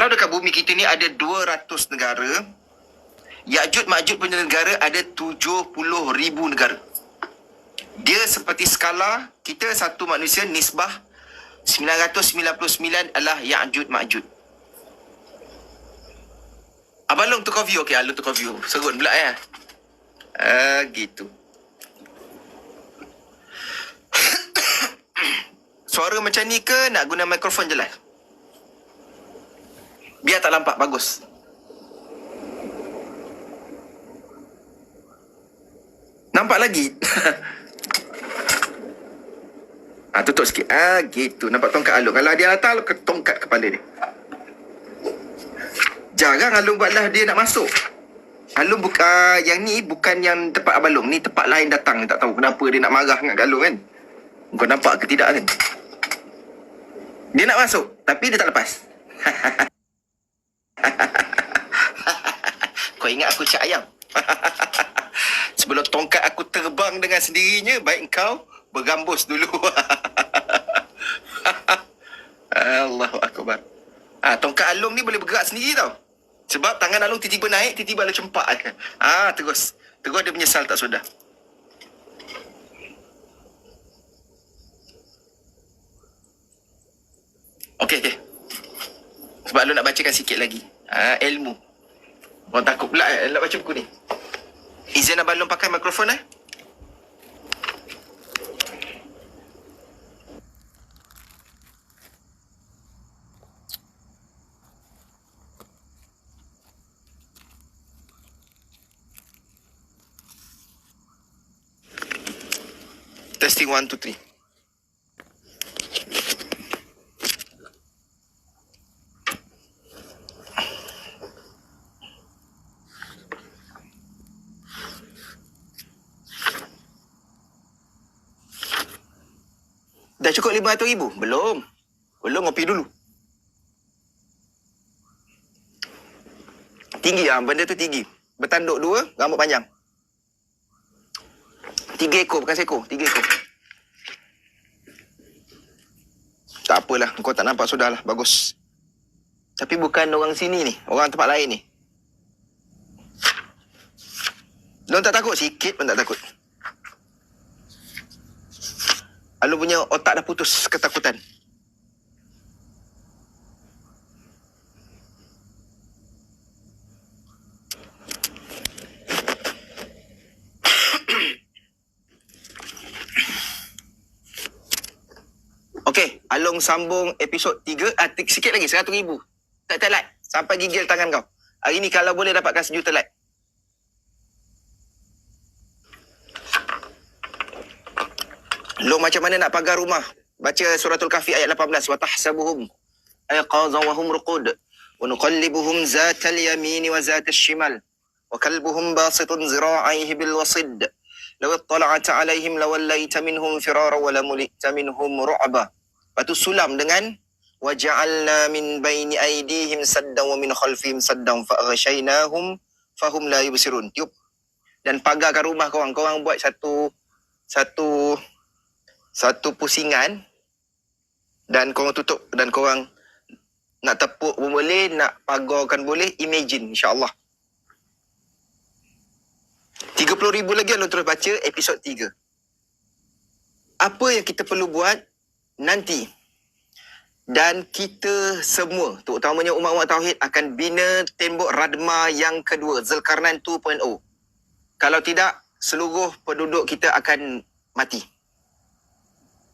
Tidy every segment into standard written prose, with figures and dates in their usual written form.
Kalau dekat bumi kita ni ada 200 negara, Ya'jud Ma'jud punya negara ada 70,000 negara. Dia seperti skala, kita satu manusia, nisbah 999 adalah Ya'jud Ma'jud. Abang Long tukar view. Okay, Long tukar view. Serut pula ya. Gitu. Suara macam ni ke nak guna mikrofon je lah? Biar tak nampak bagus. Nampak lagi? Tutup sikit. Gitu. Nampak tongkat Alung. Kalau dia datang, tongkat kepala dia. Jarang Alung buatlah dia nak masuk. Alung yang ni bukan yang tempat Abang Long. Ni tempat lain datang. Tak tahu kenapa dia nak marah dengan Alung kan. Kau nampak ke tidak kan? Dia nak masuk. Tapi dia tak lepas. Kau ingat aku cak ayam? Sebelum tongkat aku terbang dengan sendirinya, baik kau bergambus dulu. Allahu Akbar. Tongkat Alung ni boleh bergerak sendiri tau. Sebab tangan Alung tiba-tiba naik, tiba-tiba Alung cempak. Terus. Terus dia menyesal tak sudah. Okey. Sebab Alung nak bacakan sikit lagi. Ilmu. Orang takut pula nak baca buku ni. Izin Abang Long pakai mikrofon Testing 1, 2, 3. Dah cukup 500,000? Belum. Ngopi dulu. Tinggi benda tu tinggi. Bertanduk 2, rambut panjang. 3 ekor, bukan seekor. 3 ekor. Tak apalah, kau tak nampak sudahlah. Bagus. Tapi bukan orang sini ni. Orang tempat lain ni. Long tak takut? Sikit pun tak takut. Alung punya otak dah putus ketakutan. Okey, Alung sambung episod 3. Sikit lagi, 100,000. Tak like. Sampai gigil tangan kau. Hari ni kalau boleh dapatkan 1,000,000 like. Long macam mana nak pagar rumah? Baca suratul Kahfi ayat 18. Wa tahsabuhum ayqadhan wa hum ruqud wa nuqallibuhum zatal yamin wa zatal shimal wa kalbuhum basitun zira'aihi bil wasid law ittala'ta 'alaihim lawallaita minhum firara wa lamulita minhum ru'ba. Patu sulam dengan wa ja'alna min baini aydihim saddan wa min khalfihim saddan fa aghshaynahum fahum la yubsirun. Tiup dan pagarkan rumah korang. Korang buat satu pusingan dan korang tutup dan korang nak tepuk pun boleh, nak pagarkan boleh. Imagine, insyaAllah. 30,000 lagi Alung terus baca episod 3. Apa yang kita perlu buat nanti? Dan kita semua, terutamanya umat-umat Tauhid, akan bina tembok Radma yang kedua, Zulkarnain 2.0. Kalau tidak, seluruh penduduk kita akan mati.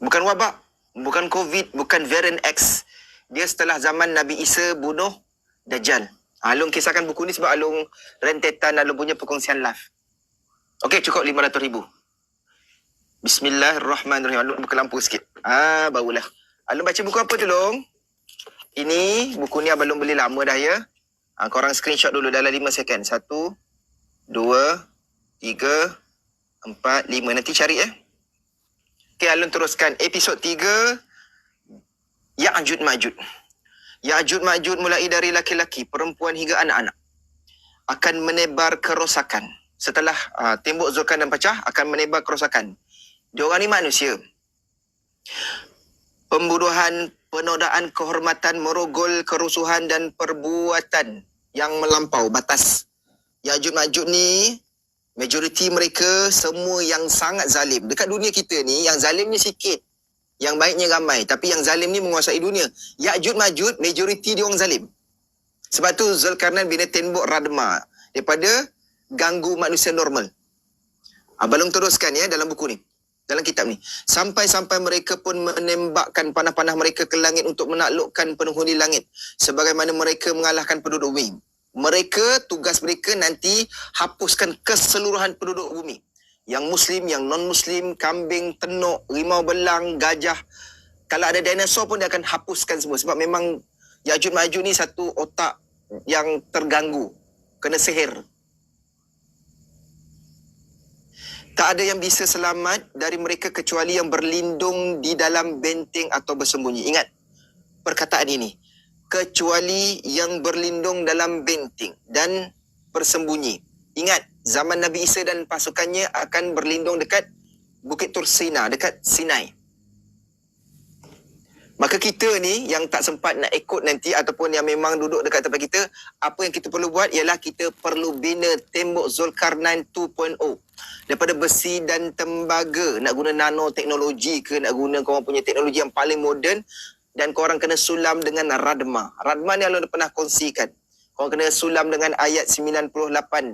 Bukan wabak, bukan COVID, bukan variant X. Dia setelah zaman Nabi Isa bunuh Dajjal. Alung kisahkan buku ni sebab Alung rentetan Alung punya perkongsian live. Okey, cukup 500,000. Bismillahirrahmanirrahim. Alung buka lampu sikit. Barulah. Alung baca buku apa tu, Long? Ini, buku ni Abang Long beli lama dah ya. Korang screenshot dulu dalam 5 second. 1, 2, 3, 4, 5. Nanti cari Okey, Alung teruskan. Episod 3, Ya'jud Ma'jud. Ya'jud Ma'jud mulai dari laki-laki, perempuan hingga anak-anak. Akan menebar kerosakan. Setelah tembok Zulkarnain pecah, akan menebar kerosakan. Diorang ni manusia. Pembunuhan penodaan kehormatan, merogol kerusuhan dan perbuatan yang melampau batas. Ya'juj Ma'juj ni majoriti mereka semua yang sangat zalim. Dekat dunia kita ni yang zalim ni sikit, yang baiknya ramai, tapi yang zalim ni menguasai dunia. Ya'juj Ma'juj majoriti dia orang zalim. Sebab tu Zulkarnain bina tembok radma daripada ganggu manusia normal. Balong teruskan ya dalam buku ni, dalam kitab ni. Sampai-sampai mereka pun menembakkan panah-panah mereka ke langit untuk menaklukkan penghuni langit, sebagaimana mereka mengalahkan penduduk bumi. Mereka, tugas mereka nanti hapuskan keseluruhan penduduk bumi. Yang Muslim, yang non-Muslim, kambing, tenuk, rimau belang, gajah. Kalau ada dinosaur pun dia akan hapuskan semua. Sebab memang Ya'juj Ma'juj ni satu otak yang terganggu, kena sihir. Tak ada yang bisa selamat dari mereka kecuali yang berlindung di dalam benteng atau bersembunyi. Ingat perkataan ini. Kecuali yang berlindung dalam benteng dan bersembunyi. Ingat, zaman Nabi Isa dan pasukannya akan berlindung dekat Bukit Tursina, dekat Sinai. Maka kita ni yang tak sempat nak ikut nanti ataupun yang memang duduk dekat tempat kita, apa yang kita perlu buat ialah kita perlu bina tembok Zulkarnain 2.0. Daripada besi dan tembaga, nak guna nanoteknologi ke, nak guna korang punya teknologi yang paling moden, dan korang kena sulam dengan radma. Radma ni Allah pernah kongsikan. Korang kena sulam dengan ayat 98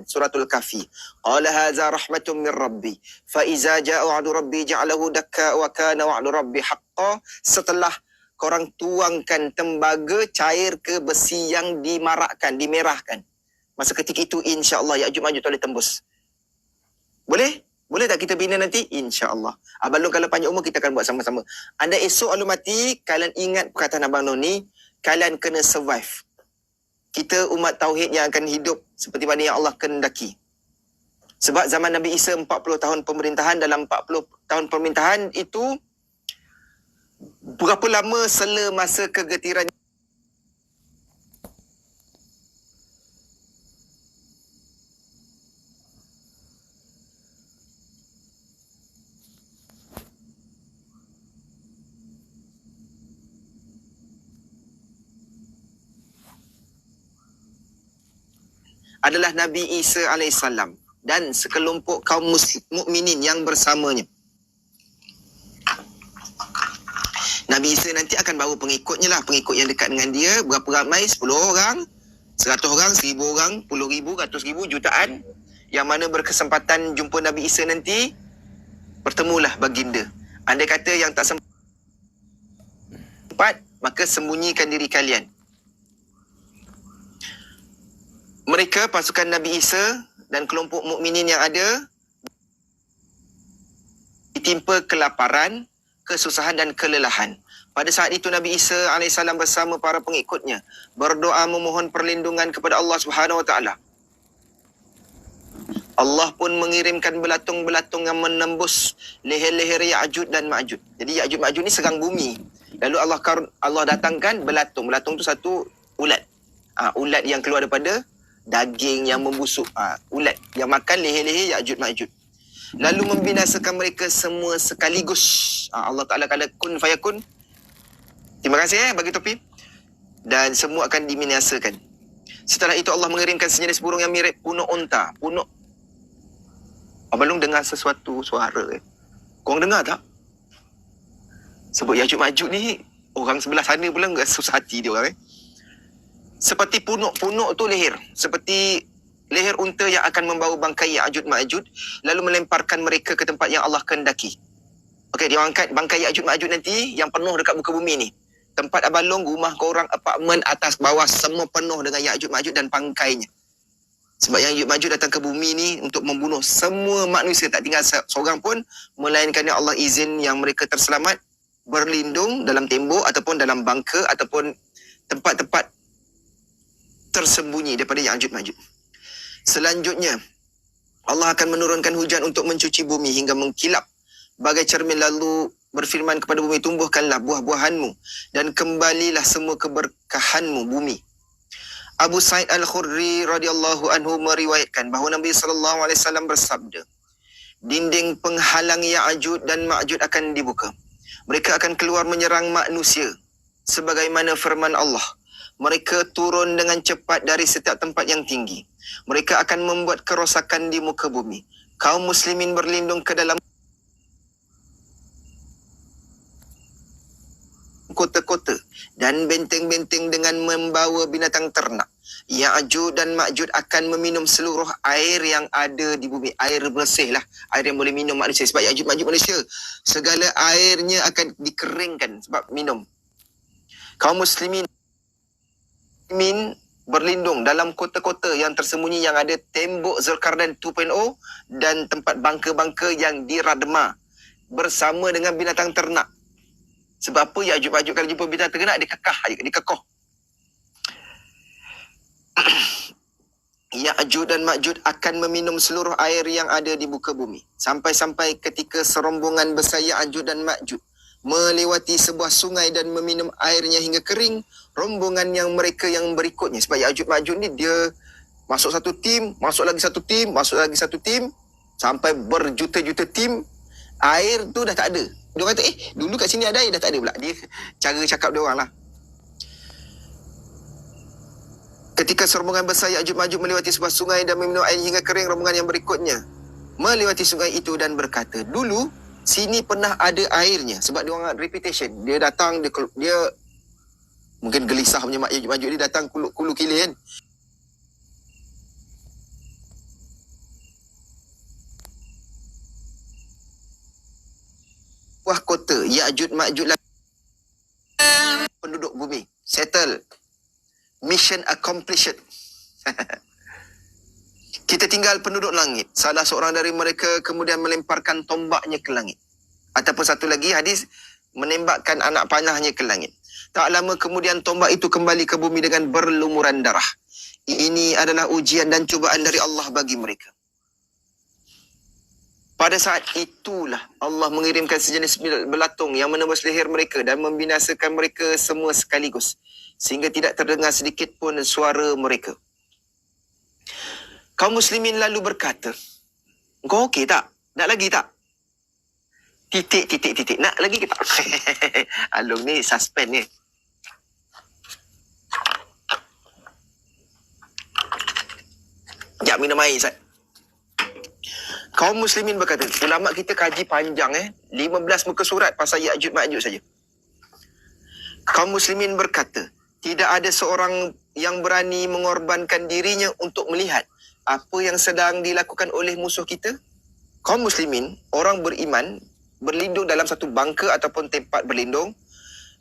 suratul Kahfi. Qala hadza rahmatun min rabbi fa iza jaa wa'du rabbi ja'alahu dakka wa kana wa'du rabbi haqqan. Setelah korang tuangkan tembaga cair ke besi yang dimarakkan, dimerahkan, masa ketika itu insya-Allah Ya'juj Ma'juj boleh tembus. Boleh? Boleh tak kita bina nanti? InsyaAllah. Abang Long kalau panjang umur kita akan buat sama-sama. Anda esok Alun mati, kalian ingat perkataan Abang Long ni, kalian kena survive. Kita umat Tauhid yang akan hidup seperti mana yang Allah kehendaki. Sebab zaman Nabi Isa 40 tahun pemerintahan, dalam 40 tahun pemerintahan itu, berapa lama sela masa kegetiran adalah Nabi Isa AS dan sekelompok kaum mukminin yang bersamanya. Nabi Isa nanti akan bawa pengikutnya lah, pengikut yang dekat dengan dia. Berapa ramai? 10 orang, 100 orang, 1000 orang, 10,000, 100,000, jutaan. Yang mana berkesempatan jumpa Nabi Isa nanti, bertemulah baginda. Andai kata yang tak sempat, maka sembunyikan diri kalian. Mereka, pasukan Nabi Isa dan kelompok mukminin yang ada, ditimpa kelaparan, kesusahan dan kelelahan. Pada saat itu Nabi Isa AS bersama para pengikutnya berdoa memohon perlindungan kepada Allah Subhanahu Wa Taala. Allah pun mengirimkan belatung-belatung yang menembus leher-leher Ya'juj dan Ma'juj. Jadi Ya'juj Ma'juj ni serang bumi. Lalu Allah datangkan belatung. Belatung tu satu ulat. Ulat yang keluar daripada daging yang membusuk. Ulat yang makan leher-leher Ya'juj Ma'juj. Lalu membinasakan mereka semua sekaligus. Allah Ta'ala kata kun fayakun. Terima kasih bagi topi. Dan semua akan dibinasakan. Setelah itu Allah mengirimkan sejenis burung yang mirip punuk unta. Punuk. Abang Long dengar sesuatu suara. Korang dengar tak? Sebut Ya'juj Ma'juj ni, orang sebelah sana pula susah hati dia orang. Seperti punuk-punuk tu leher. Seperti leher unta yang akan membawa bangkai Ya'juj Ma'juj, lalu melemparkan mereka ke tempat yang Allah kehendaki. Okey, dia angkat bangkai Ya'juj Ma'juj nanti yang penuh dekat muka bumi ni. Tempat Abang Long, rumah korang, apartmen, atas bawah, semua penuh dengan Ya'juj Ma'juj dan bangkainya. Sebab Ya'juj Ma'juj datang ke bumi ni untuk membunuh semua manusia, tak tinggal seorang pun, melainkan yang Allah izin yang mereka terselamat, berlindung dalam tembok ataupun dalam bangka ataupun tempat-tempat tersembunyi daripada Ya'juj Ma'juj. Selanjutnya, Allah akan menurunkan hujan untuk mencuci bumi hingga mengkilap bagai cermin, lalu berfirman kepada bumi, tumbuhkanlah buah-buahanmu dan kembalilah semua keberkahanmu bumi. Abu Sa'id Al-Khudri radhiyallahu anhu meriwayatkan bahawa Nabi SAW bersabda, dinding penghalang Ya'juj dan Ma'juj akan dibuka. Mereka akan keluar menyerang manusia sebagaimana firman Allah, mereka turun dengan cepat dari setiap tempat yang tinggi. Mereka akan membuat kerosakan di muka bumi. Kaum muslimin berlindung ke dalam kota-kota dan benteng-benteng dengan membawa binatang ternak. Ya'juj dan Ma'juj akan meminum seluruh air yang ada di bumi. Air bersih lah. Air yang boleh minum manusia. Sebab Ya'juj Ma'juj manusia. Segala airnya akan dikeringkan sebab minum. Kaum muslimin berlindung dalam kota-kota yang tersembunyi yang ada tembok Zulkarnain 2.0 dan tempat bangka-bangka yang diradma bersama dengan binatang ternak. Sebab apa Ya'juj Ma'juj kalau jumpa binatang ternak, dia kekah, dia kekoh. Ya'juj dan Ma'juj akan meminum seluruh air yang ada di muka bumi. Sampai-sampai ketika serombongan besar Ya'juj dan Ma'juj melewati sebuah sungai dan meminum airnya hingga kering, rombongan yang mereka yang berikutnya. Sebab Ya'juj Ma'juj ni dia masuk satu tim, masuk lagi satu tim, masuk lagi satu tim, sampai berjuta-juta tim, air tu dah tak ada. Dia kata, dulu kat sini ada air, dah tak ada pula. Dia cara cakap dia orang lah. Ketika serombongan besar Ya'juj Ma'juj melewati sebuah sungai dan meminum air hingga kering, rombongan yang berikutnya melewati sungai itu dan berkata, dulu sini pernah ada airnya. Sebab dia orang reputation. Dia datang, dia mungkin gelisah punya Ya'juj Ma'juj dia datang kulu kilir kan. Wah kota Ya'juj Ma'juj penduduk bumi settle, mission accomplished. Kita tinggal penduduk langit. Salah seorang dari mereka kemudian melemparkan tombaknya ke langit. Ataupun satu lagi hadis, menembakkan anak panahnya ke langit. Tak lama kemudian tombak itu kembali ke bumi dengan berlumuran darah. Ini adalah ujian dan cubaan dari Allah bagi mereka. Pada saat itulah Allah mengirimkan sejenis belatung yang menembus leher mereka dan membinasakan mereka semua sekaligus. Sehingga tidak terdengar sedikit pun suara mereka. Kaum muslimin lalu berkata, kau okey tak? Nak lagi tak? Titik. Nak lagi ke tak? Alung ni suspend ni. Sekejap minum air, Ustaz. Kaum muslimin berkata, ulama kita kaji panjang 15 muka surat pasal Ya'juj Ma'juj saja. Kaum muslimin berkata, tidak ada seorang yang berani mengorbankan dirinya untuk melihat apa yang sedang dilakukan oleh musuh kita. Kaum muslimin, orang beriman, berlindung dalam satu bangka ataupun tempat berlindung.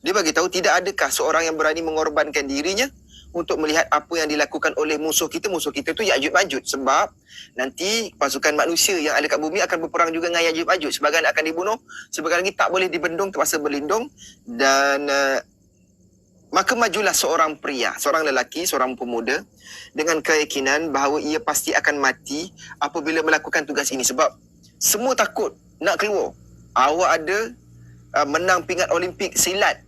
Dia bagi tahu tidak adakah seorang yang berani mengorbankan dirinya untuk melihat apa yang dilakukan oleh musuh kita. Musuh kita tu Ya'juj Ma'juj. Sebab nanti pasukan manusia yang ada kat bumi akan berperang juga dengan Ya'juj Ma'juj. Sebagian akan dibunuh, sebagian lagi tak boleh dibendung, terpaksa berlindung. Dan maka majulah seorang pria, seorang lelaki, seorang pemuda dengan keyakinan bahawa ia pasti akan mati apabila melakukan tugas ini. Sebab semua takut nak keluar. Awak ada menang pingat Olimpik silat,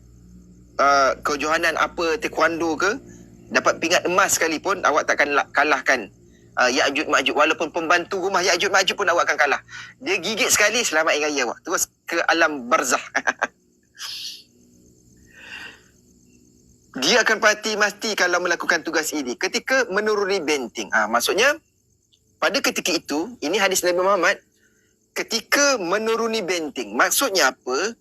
kejohanan apa, taekwondo ke, dapat pingat emas sekalipun, awak takkan kalahkan Ya'juj Ma'juj. Walaupun pembantu rumah Ya'juj Ma'juj pun awak akan kalah. Dia gigit sekali, selamat hari raya awak. Terus ke alam barzah. Dia akan mati kalau melakukan tugas ini. Ketika menuruni benteng. Maksudnya, pada ketika itu, ini hadis Nabi Muhammad, ketika menuruni benteng. Maksudnya apa?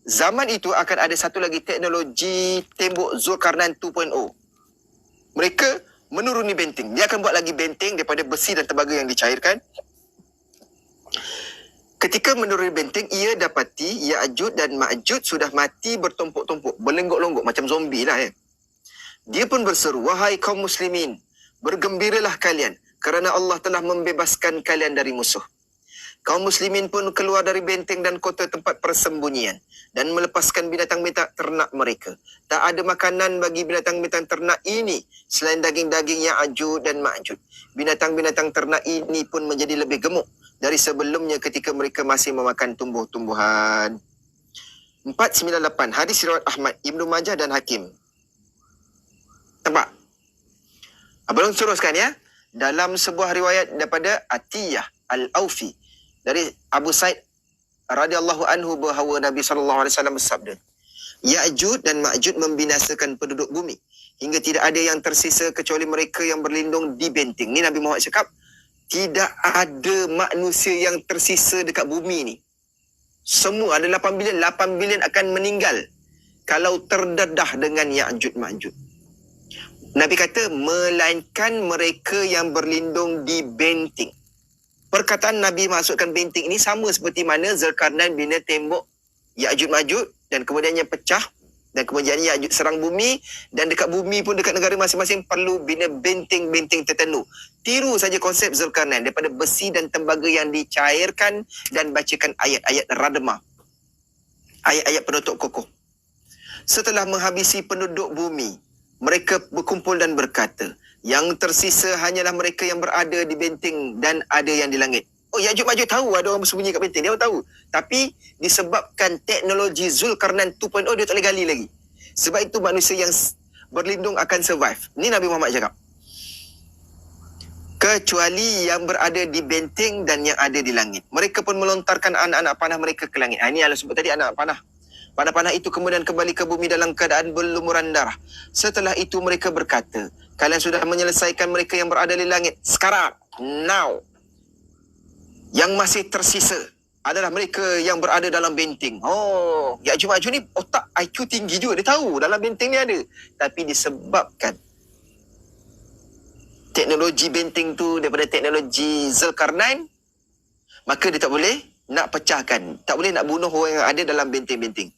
Zaman itu akan ada satu lagi teknologi tembok Zulkarnain 2.0. Mereka menuruni benteng. Dia akan buat lagi benteng daripada besi dan tembaga yang dicairkan. Ketika menuruni benteng, ia dapati Ya'juj dan Ma'juj sudah mati bertumpuk-tumpuk, berlenggok-lenggok macam zombie lah. Dia pun berseru, wahai kaum muslimin, bergembiralah kalian kerana Allah telah membebaskan kalian dari musuh. Kaum muslimin pun keluar dari benteng dan kota tempat persembunyian dan melepaskan binatang-binatang ternak mereka. Tak ada makanan bagi binatang-binatang ternak ini selain daging-daging Ya'juj dan Ma'juj. Binatang-binatang ternak ini pun menjadi lebih gemuk dari sebelumnya ketika mereka masih memakan tumbuh-tumbuhan. 498, hadis riwayat Ahmad, Ibnu Majah dan Hakim. Nampak? Abang teruskan ya. Dalam sebuah riwayat daripada Atiyah Al-Aufi dari Abu Sa'id radhiyallahu anhu bahawa Nabi SAW bersabda, Ya'juj dan Ma'juj membinasakan penduduk bumi hingga tidak ada yang tersisa kecuali mereka yang berlindung di benteng. Ni Nabi Muhammad cakap, tidak ada manusia yang tersisa dekat bumi ni. Semua ada 8 bilion. 8 bilion akan meninggal kalau terdedah dengan Ya'juj Ma'juj. Nabi kata, melainkan mereka yang berlindung di benteng. Perkataan Nabi maksudkan benteng ini sama seperti mana Zulkarnain bina tembok Ya'juj Ma'juj dan kemudiannya pecah dan kemudian Ya'juj serang bumi, dan dekat bumi pun dekat negara masing-masing perlu bina benteng-benteng tertentu. Tiru saja konsep Zulkarnain daripada besi dan tembaga yang dicairkan dan bacakan ayat-ayat radma, ayat-ayat penutup kokoh. Setelah menghabisi penduduk bumi, mereka berkumpul dan berkata, yang tersisa hanyalah mereka yang berada di benteng dan ada yang di langit. Oh, Ya'juj Ma'juj tahu ada orang bersembunyi kat benteng. Dia tahu. Tapi disebabkan teknologi Zulkarnain 2.0, dia tak boleh gali lagi. Sebab itu manusia yang berlindung akan survive. Ni Nabi Muhammad cakap. Kecuali yang berada di benteng dan yang ada di langit. Mereka pun melontarkan anak-anak panah mereka ke langit. Ini Allah sebut tadi, anak panah. Panah-panah itu kemudian kembali ke bumi dalam keadaan berlumuran darah. Setelah itu mereka berkata, kalian sudah menyelesaikan mereka yang berada di langit. Sekarang, now, yang masih tersisa adalah mereka yang berada dalam benteng. Oh, Ya'juj Ma'juj ni otak IQ tinggi juga. Dia tahu dalam benteng ni ada. Tapi disebabkan teknologi benteng tu daripada teknologi Zulkarnain, maka dia tak boleh nak pecahkan. Tak boleh nak bunuh orang yang ada dalam benteng-benteng.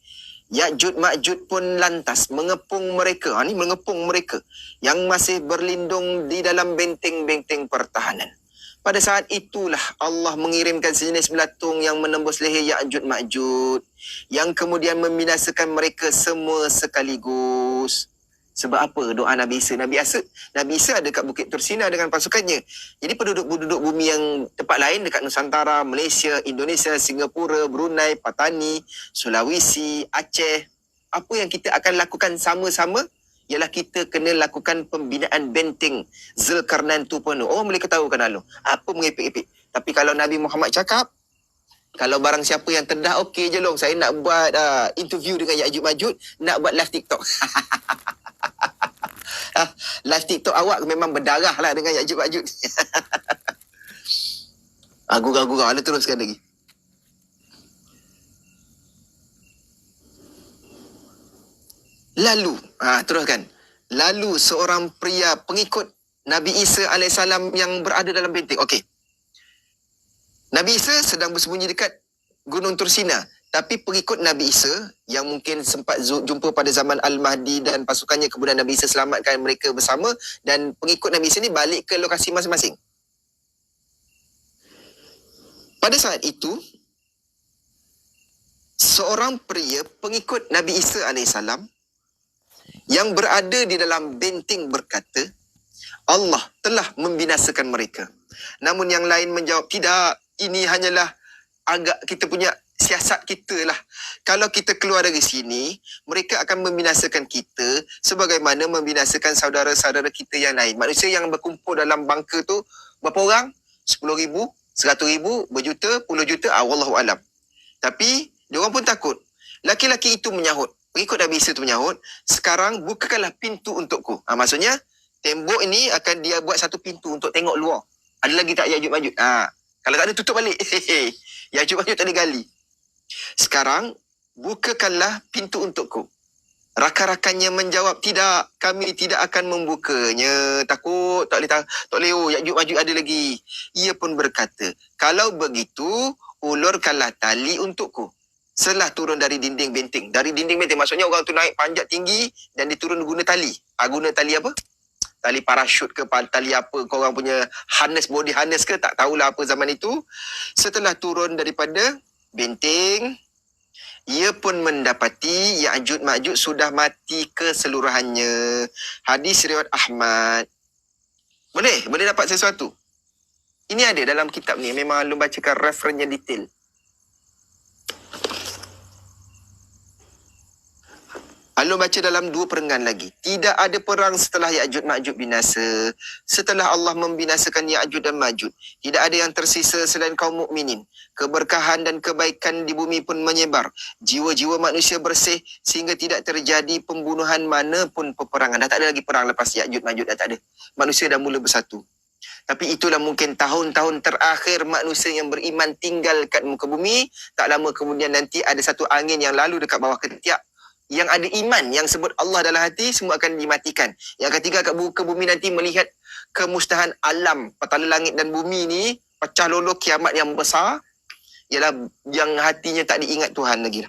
Ya'juj Ma'juj pun lantas mengepung mereka. Ni mengepung mereka yang masih berlindung di dalam benteng-benteng pertahanan. Pada saat itulah Allah mengirimkan sejenis belatung yang menembus leher Ya'juj Ma'juj, yang kemudian membinasakan mereka semua sekaligus. Sebab apa doa Nabi Isa? Nabi Isa ada kat Bukit Tursina dengan pasukannya. Jadi penduduk-penduduk bumi yang tempat lain dekat Nusantara, Malaysia, Indonesia, Singapura, Brunei, Patani, Sulawesi, Aceh, apa yang kita akan lakukan sama-sama ialah kita kena lakukan pembinaan benteng Zulkarnain 2.0. Oh, boleh ketahukan lalu. Apa mengepik-epik. Tapi kalau Nabi Muhammad cakap, kalau barang siapa yang terdah, okey je long. Saya nak buat interview dengan Ya'juj Ma'juj, nak buat live TikTok. Live TikTok awak memang berdarah lah dengan Ya'juj Ma'juj. Gurau-gurau. Anda teruskan lagi. Lalu, teruskan. Lalu seorang pria pengikut Nabi Isa AS yang berada dalam benteng. Okey. Nabi Isa sedang bersembunyi dekat Gunung Tursina. Tapi pengikut Nabi Isa yang mungkin sempat jumpa pada zaman Al-Mahdi dan pasukannya, kemudian Nabi Isa selamatkan mereka bersama, dan pengikut Nabi Isa ni balik ke lokasi masing-masing. Pada saat itu, seorang pria pengikut Nabi Isa AS yang berada di dalam benteng berkata, Allah telah membinasakan mereka. Namun yang lain menjawab, tidak, ini hanyalah agak kita punya siasat kita lah. Kalau kita keluar dari sini, mereka akan membinasakan kita sebagaimana membinasakan saudara-saudara kita yang lain. Manusia yang berkumpul dalam bangka tu, berapa orang? 10,000, 100,000, berjuta, puluh juta, wallahualam. Tapi, diorang pun takut. Laki-laki itu menyahut. Pengikut Nabi Isa itu menyahut, sekarang bukakanlah pintu untukku. Maksudnya, tembok ini akan dia buat satu pintu untuk tengok luar. Ada lagi tak Ya'juj Ma'juj? Kalau tak ada, tutup balik. Ya'juj Ma'juj tak ada gali. Sekarang, bukakanlah pintu untukku. Rakan-rakannya menjawab, tidak, kami tidak akan membukanya. Takut, tak boleh. Oh, Ya'juj Ma'juj ada lagi. Ia pun berkata, kalau begitu, ulurkanlah tali untukku. Setelah turun dari dinding benteng. Dari dinding benteng maksudnya orang tu naik panjat tinggi dan diturun guna tali. Guna tali apa? Tali parachut ke, tali apa, korang punya harness, body harness ke, tak tahulah apa zaman itu. Setelah turun daripada benteng, ia pun mendapati Ya'juj Ma'juj sudah mati keseluruhannya. Hadis riwayat Ahmad. Boleh dapat sesuatu. Ini ada dalam kitab ni. Memang lu bacakan referennya detail. Alun baca dalam 2 perenggan lagi. Tidak ada perang setelah Ya'juj Ma'juj binasa. Setelah Allah membinasakan Ya'juj dan Ma'juj, tidak ada yang tersisa selain kaum mukminin. Keberkahan dan kebaikan di bumi pun menyebar. Jiwa-jiwa manusia bersih sehingga tidak terjadi pembunuhan mana pun peperangan. Dah tak ada lagi perang lepas Ya'juj Ma'juj, dah tak ada. Manusia dah mula bersatu. Tapi itulah mungkin tahun-tahun terakhir manusia yang beriman tinggal kat muka bumi. Tak lama kemudian nanti ada satu angin yang lalu dekat bawah ketiak. Yang ada iman, yang sebut Allah dalam hati, semua akan dimatikan. Yang ketiga, kat muka bumi nanti melihat kemusnahan alam, petala langit dan bumi ni, pecah lolo kiamat yang besar, ialah yang hatinya tak diingat Tuhan lagi.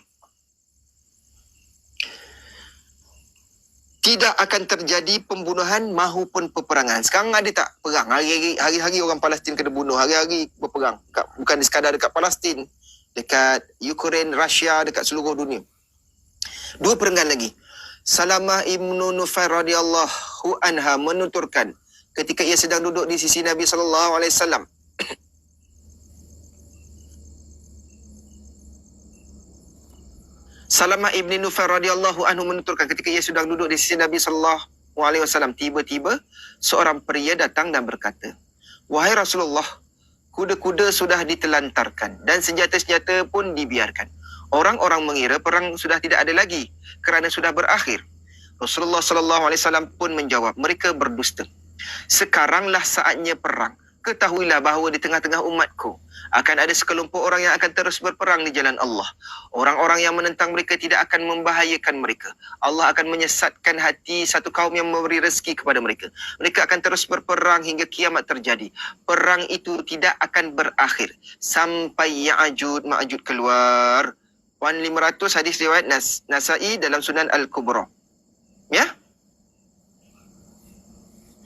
Tidak akan terjadi pembunuhan mahupun peperangan. Sekarang ada tak perang? Hari-hari orang Palestin kena bunuh, hari-hari berperang. Bukan sekadar dekat Palestin, dekat Ukraine, Rusia, dekat seluruh dunia. 2 perenggan lagi. Salamah ibnu Nufair radhiyallahu anha menuturkan ketika ia sedang duduk di sisi Nabi SAW. Salamah ibnu Nufair radhiyallahu anhu menuturkan ketika ia sedang duduk di sisi Nabi SAW, tiba-tiba seorang pria datang dan berkata, "Wahai Rasulullah, kuda-kuda sudah ditelantarkan dan senjata-senjata pun dibiarkan. Orang-orang mengira perang sudah tidak ada lagi kerana sudah berakhir." Rasulullah SAW pun menjawab, "Mereka berdusta. Sekaranglah saatnya perang. Ketahuilah bahawa di tengah-tengah umatku akan ada sekelompok orang yang akan terus berperang di jalan Allah. Orang-orang yang menentang mereka tidak akan membahayakan mereka. Allah akan menyesatkan hati satu kaum yang memberi rezeki kepada mereka. Mereka akan terus berperang hingga kiamat terjadi. Perang itu tidak akan berakhir sampai Ya'juj Ma'juj keluar." 1500 hadis riwayat Nasa'i dalam Sunan Al-Kubra. Ya?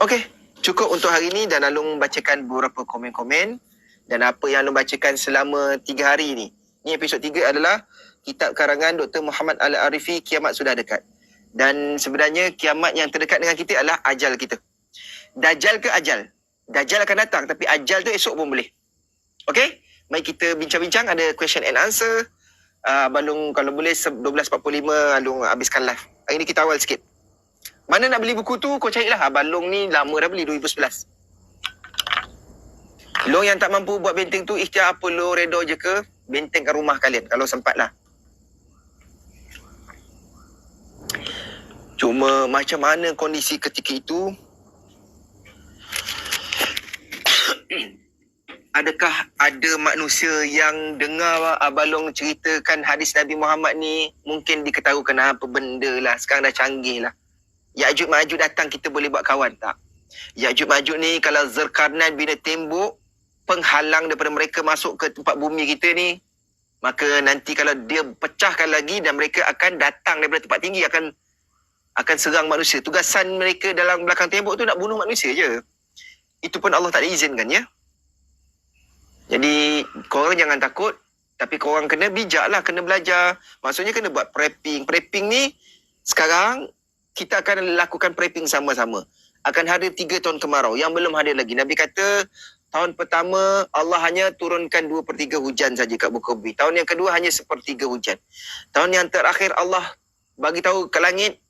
Okey, cukup untuk hari ini dan Alung bacakan beberapa komen-komen dan apa yang Alung bacakan selama 3 hari ni. Ni episod 3 adalah kitab karangan Dr. Muhammad Al-Arifi, Kiamat Sudah Dekat. Dan sebenarnya kiamat yang terdekat dengan kita adalah ajal kita. Dajjal ke ajal? Dajjal akan datang tapi ajal tu esok pun boleh. Okey? Mari kita bincang-bincang, ada question and answer. Balung kalau boleh 12.45 Alung habiskan live. Hari ni kita awal sikit. Mana nak beli buku tu kau carilah. Balung ni lama dah beli 2011. Long yang tak mampu buat benteng tu, ikhtiar apa lo redor je ke bentengkan rumah kalian kalau sempat lah. Cuma macam mana kondisi ketika itu? Adakah ada manusia yang dengar Abalong ceritakan hadis Nabi Muhammad ni, mungkin diketahukan apa benda lah, sekarang dah canggih lah. Ya'juj Ma'juj datang, kita boleh buat kawan tak? Ya'juj Ma'juj ni kalau Zulkarnain bina tembok penghalang daripada mereka masuk ke tempat bumi kita ni, maka nanti kalau dia pecahkan lagi dan mereka akan datang daripada tempat tinggi, akan serang manusia. Tugasan mereka dalam belakang tembok tu nak bunuh manusia je. Itu pun Allah tak ada izinkan, ya. Jadi korang jangan takut, tapi korang kena bijak lah, kena belajar. Maksudnya kena buat prepping. Prepping ni sekarang kita akan lakukan prepping sama-sama. Akan hadir 3 tahun kemarau yang belum hadir lagi. Nabi kata tahun pertama Allah hanya turunkan 2/3 hujan saja kat muka bumi. Tahun yang kedua hanya 1/3 hujan. Tahun yang terakhir Allah bagi tahu ke langit,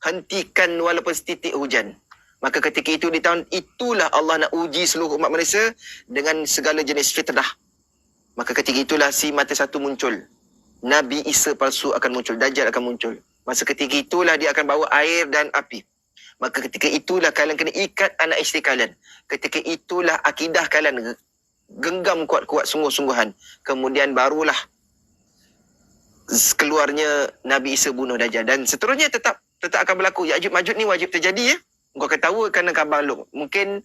hentikan walaupun setitik hujan. Maka ketika itu, di tahun itulah Allah nak uji seluruh umat manusia dengan segala jenis fitnah. Maka ketika itulah si mata satu muncul. Nabi Isa palsu akan muncul. Dajjal akan muncul. Masa ketika itulah dia akan bawa air dan api. Maka ketika itulah kalian kena ikat anak isteri kalian. Ketika itulah akidah kalian genggam kuat-kuat sungguh-sungguhan. Kemudian barulah keluarnya Nabi Isa bunuh Dajjal. Dan seterusnya tetap akan berlaku. Ya'juj Ma'juj ni wajib terjadi, ya. Kau akan tahu kerana kabar long. Mungkin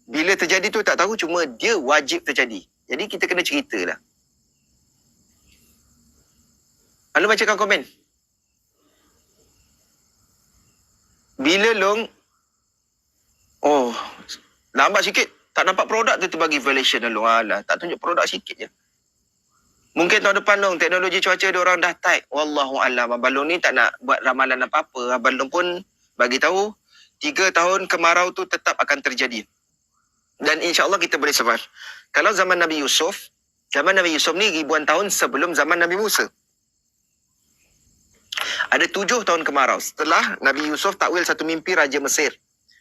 bila terjadi tu tak tahu, cuma dia wajib terjadi. Jadi kita kena ceritalah. Lalu bacakan komen. Bila long, oh, lambat sikit. Tak nampak produk tu bagi valuation long. Alah, tak tunjuk produk sikit je. Mungkin tahun depan long, teknologi cuaca diorang dah tight. Wallahualam. Abang Long ni tak nak buat ramalan apa-apa. Abang Long pun bagi tahu 3 tahun kemarau tu tetap akan terjadi. Dan insya-Allah kita boleh survive. Kalau zaman Nabi Yusuf ni ribuan tahun sebelum zaman Nabi Musa. Ada 7 tahun kemarau setelah Nabi Yusuf takwil satu mimpi Raja Mesir.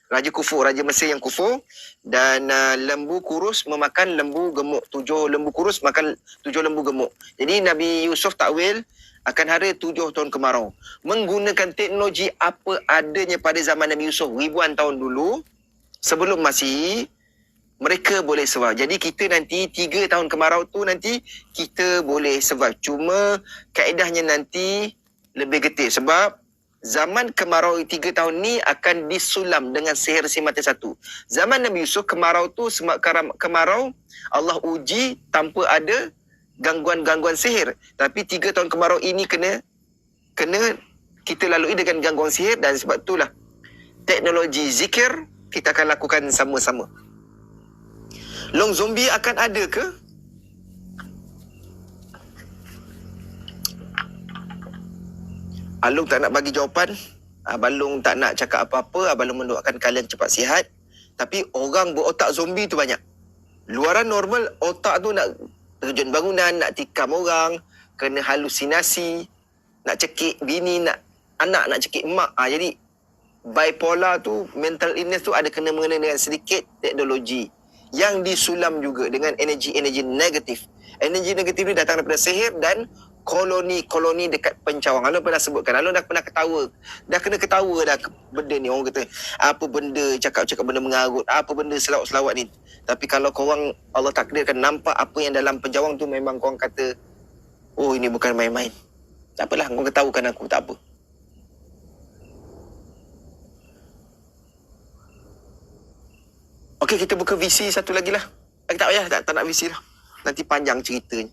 Raja kufur, Raja Mesir yang kufur. Dan lembu kurus memakan lembu gemuk. 7 lembu kurus makan 7 lembu gemuk. Jadi Nabi Yusuf takwil akan ada 7 tahun kemarau. Menggunakan teknologi apa adanya pada zaman Nabi Yusuf ribuan tahun dulu. Sebelum Masihi, mereka boleh survive. Jadi kita nanti 3 tahun kemarau tu nanti kita boleh survive. Cuma kaedahnya nanti lebih getih. Sebab zaman kemarau 3 tahun ni akan disulam dengan sihir si mata satu. Zaman Nabi Yusuf, kemarau tu kemarau Allah uji tanpa ada gangguan-gangguan sihir. Tapi 3 tahun kemarau ini kena kita lalui dengan gangguan sihir. Dan sebab itulah teknologi zikir kita akan lakukan sama-sama. Long zombie akan ada ke? Abang Long tak nak bagi jawapan. Abang Long tak nak cakap apa-apa. Abang Long mendoakan kalian cepat sihat. Tapi orang berotak zombie tu banyak. Luaran normal, otak tu nak terjun bangunan, nak tikam orang, kena halusinasi, nak cekik bini, nak anak, nak cekik mak. Jadi bipolar tu, mental illness tu ada kena mengena dengan sedikit teknologi yang disulam juga dengan energi-energi negatif. Energi negatif ni datang daripada sihir dan koloni-koloni dekat pencawang. Alun pernah sebutkan, Alun dah pernah ketawa. Dah kena ketawa dah benda ni. Orang kata, apa benda, cakap-cakap benda mengarut, apa benda selawat-selawat ni. Tapi kalau korang, Allah takdirkan nampak apa yang dalam pencawang tu, memang korang kata, oh ini bukan main-main. Tak apalah, korang ketawakan aku, tak apa. Okey, kita buka VC satu lagi lah. Tak payah, tak nak VC lah. Nanti panjang ceritanya.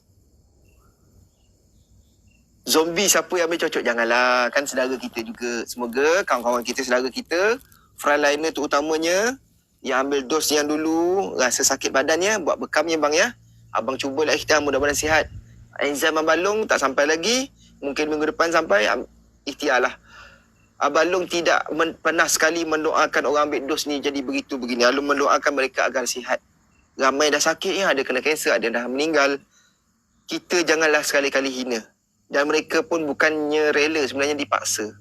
Zombie siapa yang ambil cocok? Janganlah. Kan saudara kita juga. Semoga kawan-kawan kita, saudara kita, frontliner tu utamanya, yang ambil dos yang dulu, rasa sakit badannya, buat bekamnya bang ya. Abang cubalah ikhtiar, mudah-mudahan sihat. Enzim Abang Long tak sampai lagi. Mungkin minggu depan sampai. Ikhtiar lah. Abang Long tidak pernah sekali mendoakan orang ambil dos ni jadi begitu begini. Alung mendoakan mereka agar sihat. Ramai dah sakit ya, ada kena kanser, ada dah meninggal. Kita janganlah sekali-kali hina. Dan mereka pun bukannya rela, sebenarnya dipaksa.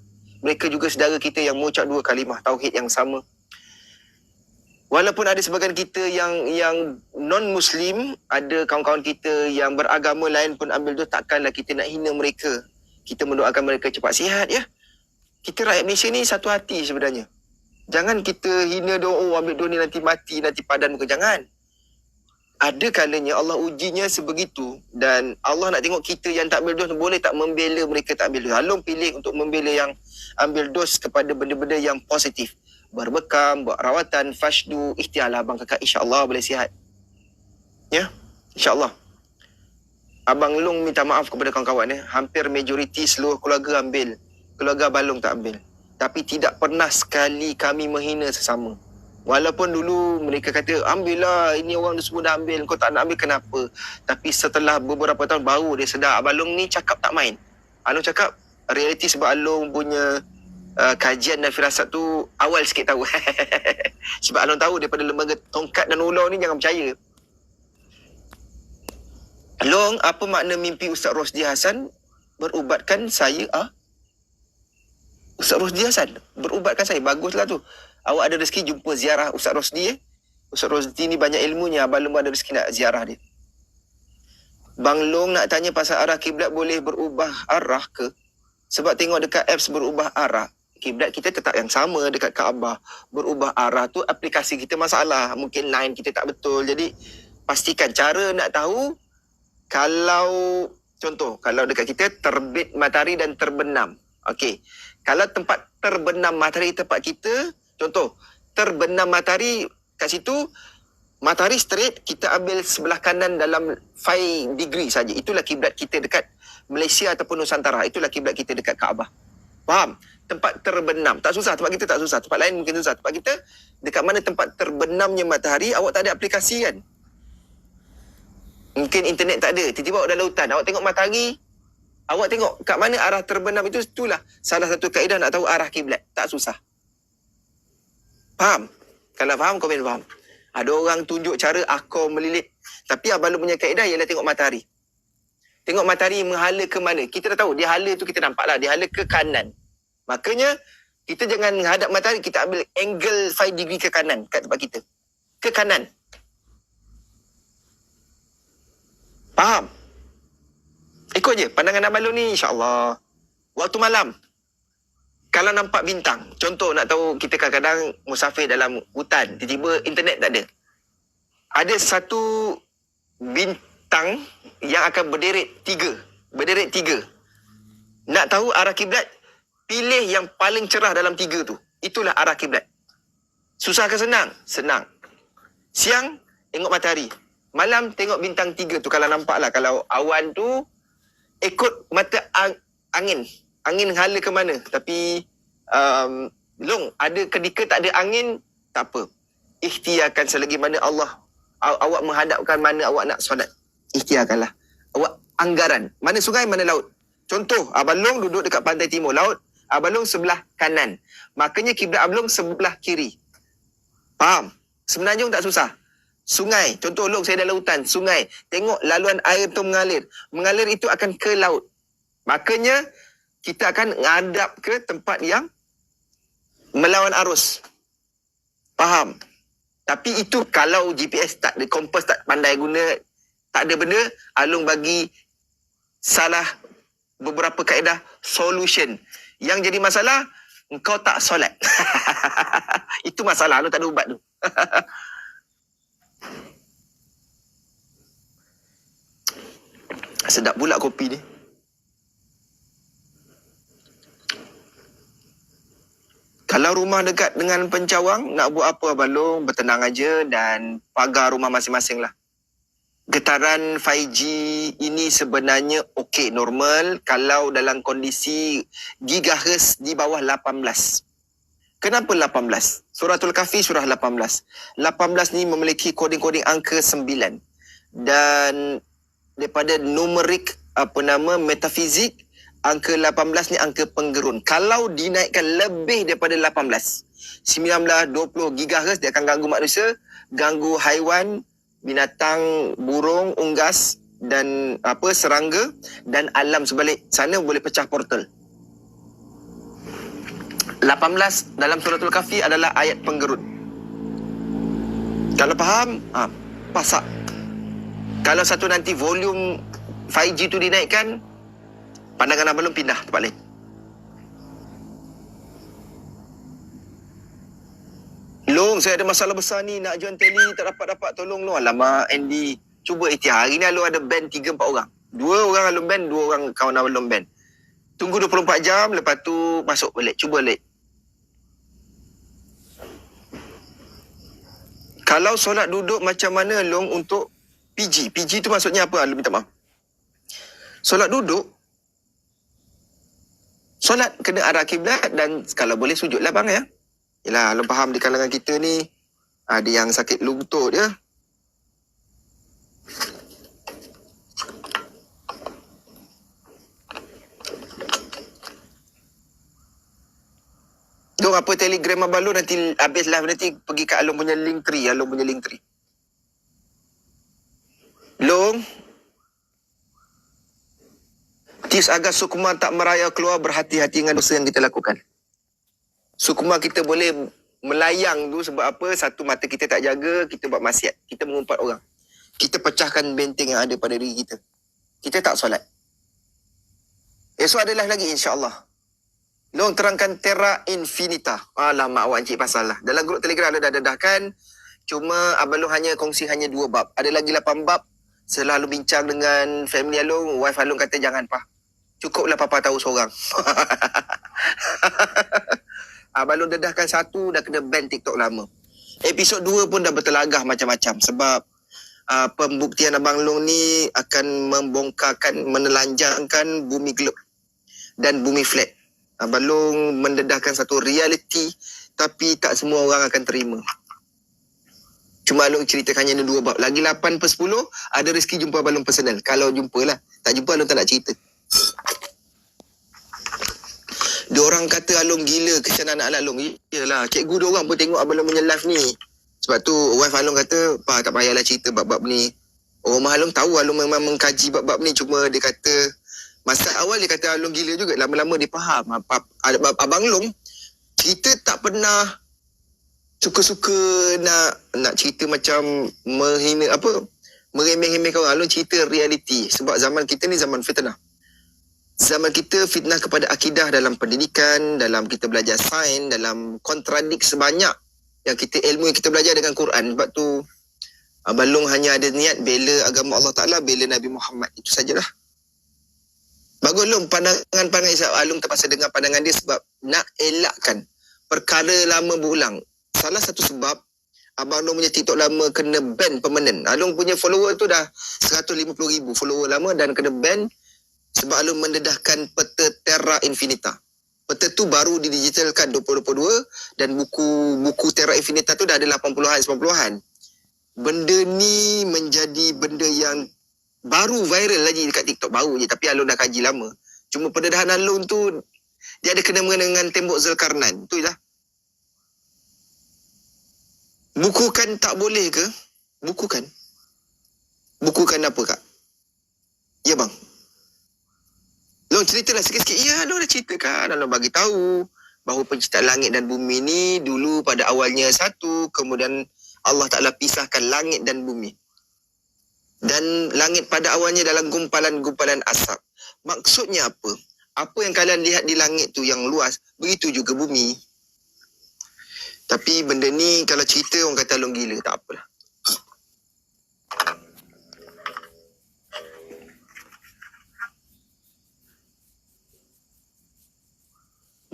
Mereka juga saudara kita yang mengucap 2 kalimah tauhid yang sama. Walaupun ada sebahagian kita yang non-Muslim, ada kawan-kawan kita yang beragama lain pun ambil dos, takkanlah kita nak hina mereka. Kita mendoakan mereka cepat sihat ya. Kita rakyat Malaysia ni satu hati sebenarnya. Jangan kita hina dia, oh ambil dos ni nanti mati, nanti padan muka. Jangan. Ada kalanya Allah ujinya sebegitu. Dan Allah nak tengok kita yang tak ambil dos, boleh tak membela mereka tak ambil dos. Alung pilih untuk membela yang ambil dos kepada benda-benda yang positif. Berbekam, buat rawatan, fashdu, ikhtiarlah abang kakak. InsyaAllah boleh sihat. Ya, insyaAllah. Abang Long minta maaf kepada kawan-kawan ya. Hampir majoriti seluruh keluarga ambil. Keluarga Abang Long tak ambil. Tapi tidak pernah sekali kami menghina sesama. Walaupun dulu mereka kata, ambillah, ini orang semua dah ambil, kau tak nak ambil kenapa? Tapi setelah beberapa tahun baru dia sedar, Abang Long ni cakap tak main. Alung cakap, realiti sebab Alung punya kajian dan firasat tu awal sikit tahu. Sebab Alung tahu daripada lembaga tongkat dan ular ni jangan percaya. Long, apa makna mimpi Ustaz Rosdi Hassan berubatkan saya? Ustaz Rosdi Hassan berubatkan saya. Baguslah tu. Awak ada rezeki jumpa ziarah Ustaz Rosdi. Ustaz Rosdi ni banyak ilmunya. Abang Long ada rezeki nak ziarah dia. Bang Long nak tanya pasal arah kiblat boleh berubah arah ke? Sebab tengok dekat apps berubah arah. Kiblat kita tetap yang sama dekat Kaabah. Berubah arah tu aplikasi kita masalah. Mungkin line kita tak betul. Jadi pastikan cara nak tahu. Kalau contoh, kalau dekat kita terbit matahari dan terbenam. Okey. Kalau tempat terbenam matahari tempat kita, contoh, terbenam matahari kat situ, matahari straight, kita ambil sebelah kanan dalam 5 degree saja. Itulah kiblat kita dekat Malaysia ataupun Nusantara. Itulah kiblat kita dekat Kaabah. Faham? Tempat terbenam. Tak susah, tempat kita tak susah. Tempat lain mungkin susah. Tempat kita, dekat mana tempat terbenamnya matahari, awak tak ada aplikasi kan? Mungkin internet tak ada. Tiba-tiba awak dalam lautan. Awak tengok matahari, awak tengok kat mana arah terbenam itu, itulah salah satu kaedah nak tahu arah kiblat. Tak susah. Faham? Kalau faham, komen faham. Ada orang tunjuk cara akor melilit. Tapi Abang Long punya kaedah ialah tengok matahari. Tengok matahari menghala ke mana. Kita dah tahu, dia hala tu kita nampak lah. Dia hala ke kanan. Makanya, kita jangan menghadap matahari, kita ambil angle 5 degree ke kanan kat tempat kita. Ke kanan. Faham? Ikut je. Pandangan Abang Long ni, insyaAllah. Waktu malam, kalau nampak bintang, contoh nak tahu kita kadang-kadang musafir dalam hutan, tiba-tiba internet tak ada. Ada satu bintang yang akan berderet tiga. Nak tahu arah kiblat, pilih yang paling cerah dalam tiga tu. Itulah arah kiblat. Susah ke senang? Senang. Siang, tengok matahari. Malam, tengok bintang tiga tu. Kalau nampak lah, kalau awan tu, ikut mata angin. Angin hala ke mana. Tapi, Long, ada ketika tak ada angin, tak apa. Ikhtiarkan selagi mana Allah, awak menghadapkan mana awak nak solat. Ikhtiarkanlah. Awak anggaran. Mana sungai, mana laut. Contoh, Abang Long duduk dekat pantai timur laut. Abang Long sebelah kanan. Makanya kiblat Abang Long sebelah kiri. Faham? Semenanjung tak susah. Sungai. Contoh Long, saya dalam hutan. Sungai. Tengok laluan air tu mengalir. Mengalir itu akan ke laut. Makanya, kita akan ngadap ke tempat yang melawan arus. Faham? Tapi itu kalau GPS tak ada, kompas tak pandai guna, tak ada benda, Along bagi salah beberapa kaedah solution. Yang jadi masalah, engkau tak solat. Itu masalah, Along tak ada ubat tu. Sedap pula kopi ni. Kalau rumah dekat dengan pencawang, nak buat apa Abang Long? Bertenang aja dan pagar rumah masing-masing lah. Getaran 5G ini sebenarnya okey, normal kalau dalam kondisi gigahertz di bawah 18. Kenapa 18? Suratul Kahfi surah 18. 18 ni memiliki koding-koding angka 9. Dan daripada numerik metafizik, angka 18 ni angka penggerun. Kalau dinaikkan lebih daripada 18, 19, 20 gigahertz, dia akan ganggu manusia, ganggu haiwan, binatang, burung, unggas dan serangga, dan alam sebalik sana boleh pecah portal. 18 dalam suratul Kahfi adalah ayat penggerun. Kalau faham, pasak. Kalau satu nanti volume 5G tu dinaikkan, pandangan Abang Long pindah tempat lain. Long, saya ada masalah besar ni, nak join tele tak dapat-dapat, tolong Long. Alamak Andy, cuba ikhtiar. Hari ni Along ada band 3-4 orang. 2 orang Along band, 2 orang kawan Abang Long band. Tunggu 24 jam, lepas tu masuk balik. Cuba balik. Kalau solat duduk macam mana Long untuk PG? PG tu maksudnya apa? Along minta maaf. Solat duduk, solat kena arah kiblat dan kalau boleh sujudlah bang ya. Yalah, Along faham di kalangan kita ni ada yang sakit lutut ya. Dong apa Telegram Abang Long nanti habis live nanti pergi kat Along punya link tree, Along punya link tree. Long, tips agar sukma tak merayau keluar, berhati-hati dengan dosa yang kita lakukan. Sukma kita boleh melayang tu sebab apa? Satu, mata kita tak jaga, kita buat maksiat. Kita mengumpat orang. Kita pecahkan benteng yang ada pada diri kita. Kita tak solat. Esok ada live lagi insyaAllah. Long terangkan Terra Infinita. Alamak awak encik pasal lah. Dalam grup Telegram dah dedahkan. Cuma Abang Long hanya kongsi hanya 2 bab. Ada lagi 8 bab. Selalu bincang dengan family Along. Wife Along kata jangan Pak. Cukuplah Papa tahu seorang. Abang Long dedahkan 1 dah kena ban TikTok lama. Episod 2 pun dah bertelagah macam-macam. Sebab pembuktian Abang Long ni akan membongkarkan, menelanjangkan bumi gelap dan bumi flat. Abang Long mendedahkan satu realiti, tapi tak semua orang akan terima. Cuma Along ceritakan hanya 2 bab. Lagi 8/10 ada rezeki jumpa Abang Long personal. Kalau jumpa lah. Tak jumpa Along tak nak cerita. Diorang kata Along gila kesian anak Along. Yalah, cikgu diorang pun tengok Abang Long punya live ni. Sebab tu wife Along kata, "Pa tak payahlah cerita bab-bab ni. Orang Mahalong tahu Along memang mengkaji bab-bab ni. Cuma dia kata, masa awal dia kata Along gila juga. Lama-lama dia faham. Abang Long, kita tak pernah suka-suka nak cerita macam menghina meremeh-remehkan orang. Along cerita realiti. Sebab zaman kita ni zaman fitnah. Zaman kita fitnah kepada akidah dalam pendidikan, dalam kita belajar sains, dalam kontradik sebanyak yang kita ilmu yang kita belajar dengan Quran. Sebab tu Abang Long hanya ada niat bela agama Allah Ta'ala, bela Nabi Muhammad. Itu sajalah. Bagus Long, pandangan-pandangan Isap Alung terpaksa dengar pandangan dia sebab nak elakkan perkara lama berulang. Salah satu sebab Abang Long punya TikTok lama kena ban permanen. Alung punya follower tu dah 150,000 follower lama dan kena ban sebab Alung mendedahkan peta Terra Infinita. Peta tu baru didigitalkan 2022 dan buku Terra Infinita tu dah ada 80-an, 90-an. Benda ni menjadi benda yang baru viral lagi dekat TikTok. Baru je, tapi Alun dah kaji lama. Cuma pendedahan Alun tu, dia ada kena-mengena dengan tembok Zulkarnain. Tu je lah. Bukukan tak boleh ke? Bukukan? Bukukan apa kak? Ya bang. Long ceritalah sikit-sikit. Ya, Long dah ceritakan. Long bagi tahu bahawa penciptaan langit dan bumi ni dulu pada awalnya satu, kemudian Allah Ta'ala pisahkan langit dan bumi. Dan langit pada awalnya dalam gumpalan-gumpalan asap. Maksudnya apa? Apa yang kalian lihat di langit tu yang luas, begitu juga bumi. Tapi benda ni kalau cerita orang kata Long gila, tak apalah.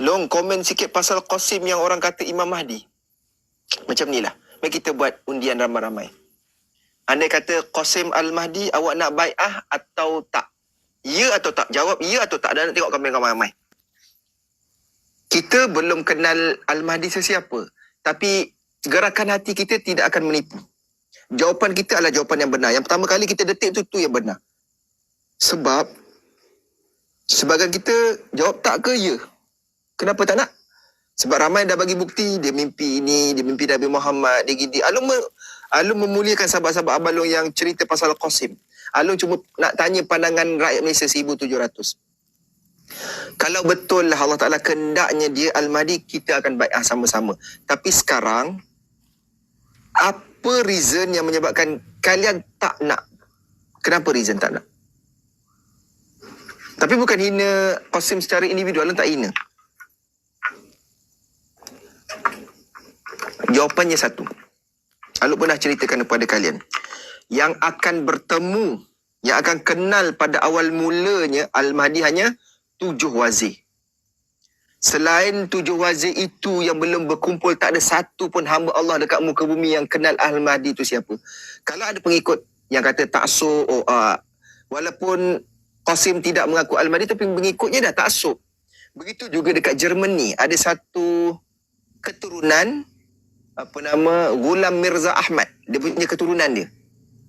Long komen sikit pasal Qasim yang orang kata Imam Mahdi. Macam ni lah. Mari kita buat undian ramai-ramai. Andai kata Qasim Al-Mahdi, awak nak bai'ah atau tak? Ya atau tak? Jawab ya atau tak. Dan nak tengok komen ramai-ramai. Kita belum kenal Al-Mahdi sesiapa. Tapi gerakan hati kita tidak akan menipu. Jawapan kita adalah jawapan yang benar. Yang pertama kali kita detik tu yang benar. Sebab sebagian kita jawab tak ke ya? Kenapa tak nak? Sebab ramai dah bagi bukti, dia mimpi ini, dia mimpi Nabi Muhammad, dia gini. Alung memuliakan sahabat-sahabat Abang Long yang cerita pasal Qasim. Alung cuma nak tanya pandangan rakyat Malaysia 1,700. Kalau betul lah Allah Ta'ala kendaknya dia Al-Mahdi, kita akan bai'ah sama-sama. Tapi sekarang, apa reason yang menyebabkan kalian tak nak? Kenapa reason tak nak? Tapi bukan hina Qasim secara individual, Alung tak hina. Jawapannya satu. Aluk pernah ceritakan kepada kalian. Yang akan bertemu, yang akan kenal pada awal mulanya Al-Mahdi hanya 7 wazir. Selain 7 wazir itu yang belum berkumpul, tak ada satu pun hamba Allah dekat muka bumi yang kenal Al-Mahdi itu siapa. Kalau ada pengikut yang kata taksub, walaupun Qasim tidak mengaku Al-Mahdi, tapi pengikutnya dah taksub. Begitu juga dekat Germany, ada satu keturunan Ghulam Mirza Ahmad, dia punya keturunan dia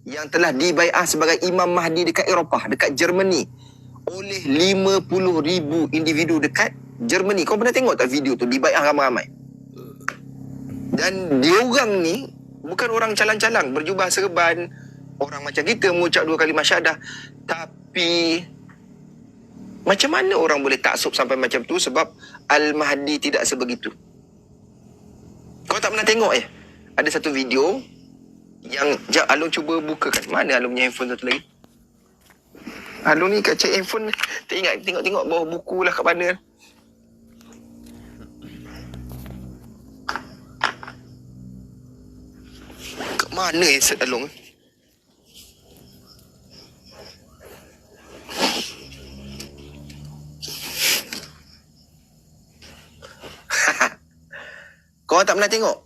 yang telah dibai'ah sebagai Imam Mahdi dekat Eropah, dekat Germany oleh 50,000 individu dekat Germany. Kau pernah tengok tak video tu? Dibai'ah ramai-ramai. Dan dia orang ni bukan orang calang-calang berjubah serban, orang macam kita mengucap 2 kali syahadah. Tapi macam mana orang boleh taksub sampai macam tu? Sebab Al-Mahdi tidak sebegitu. Kau tak pernah tengok ada satu video yang Alung cuba bukakan. Mana Alung punya handphone satu lagi? Alung ni kat cek handphone, tak ingat tengok-tengok bawah buku lah kat mana. Kat mana set Alung? Kau tak pernah tengok?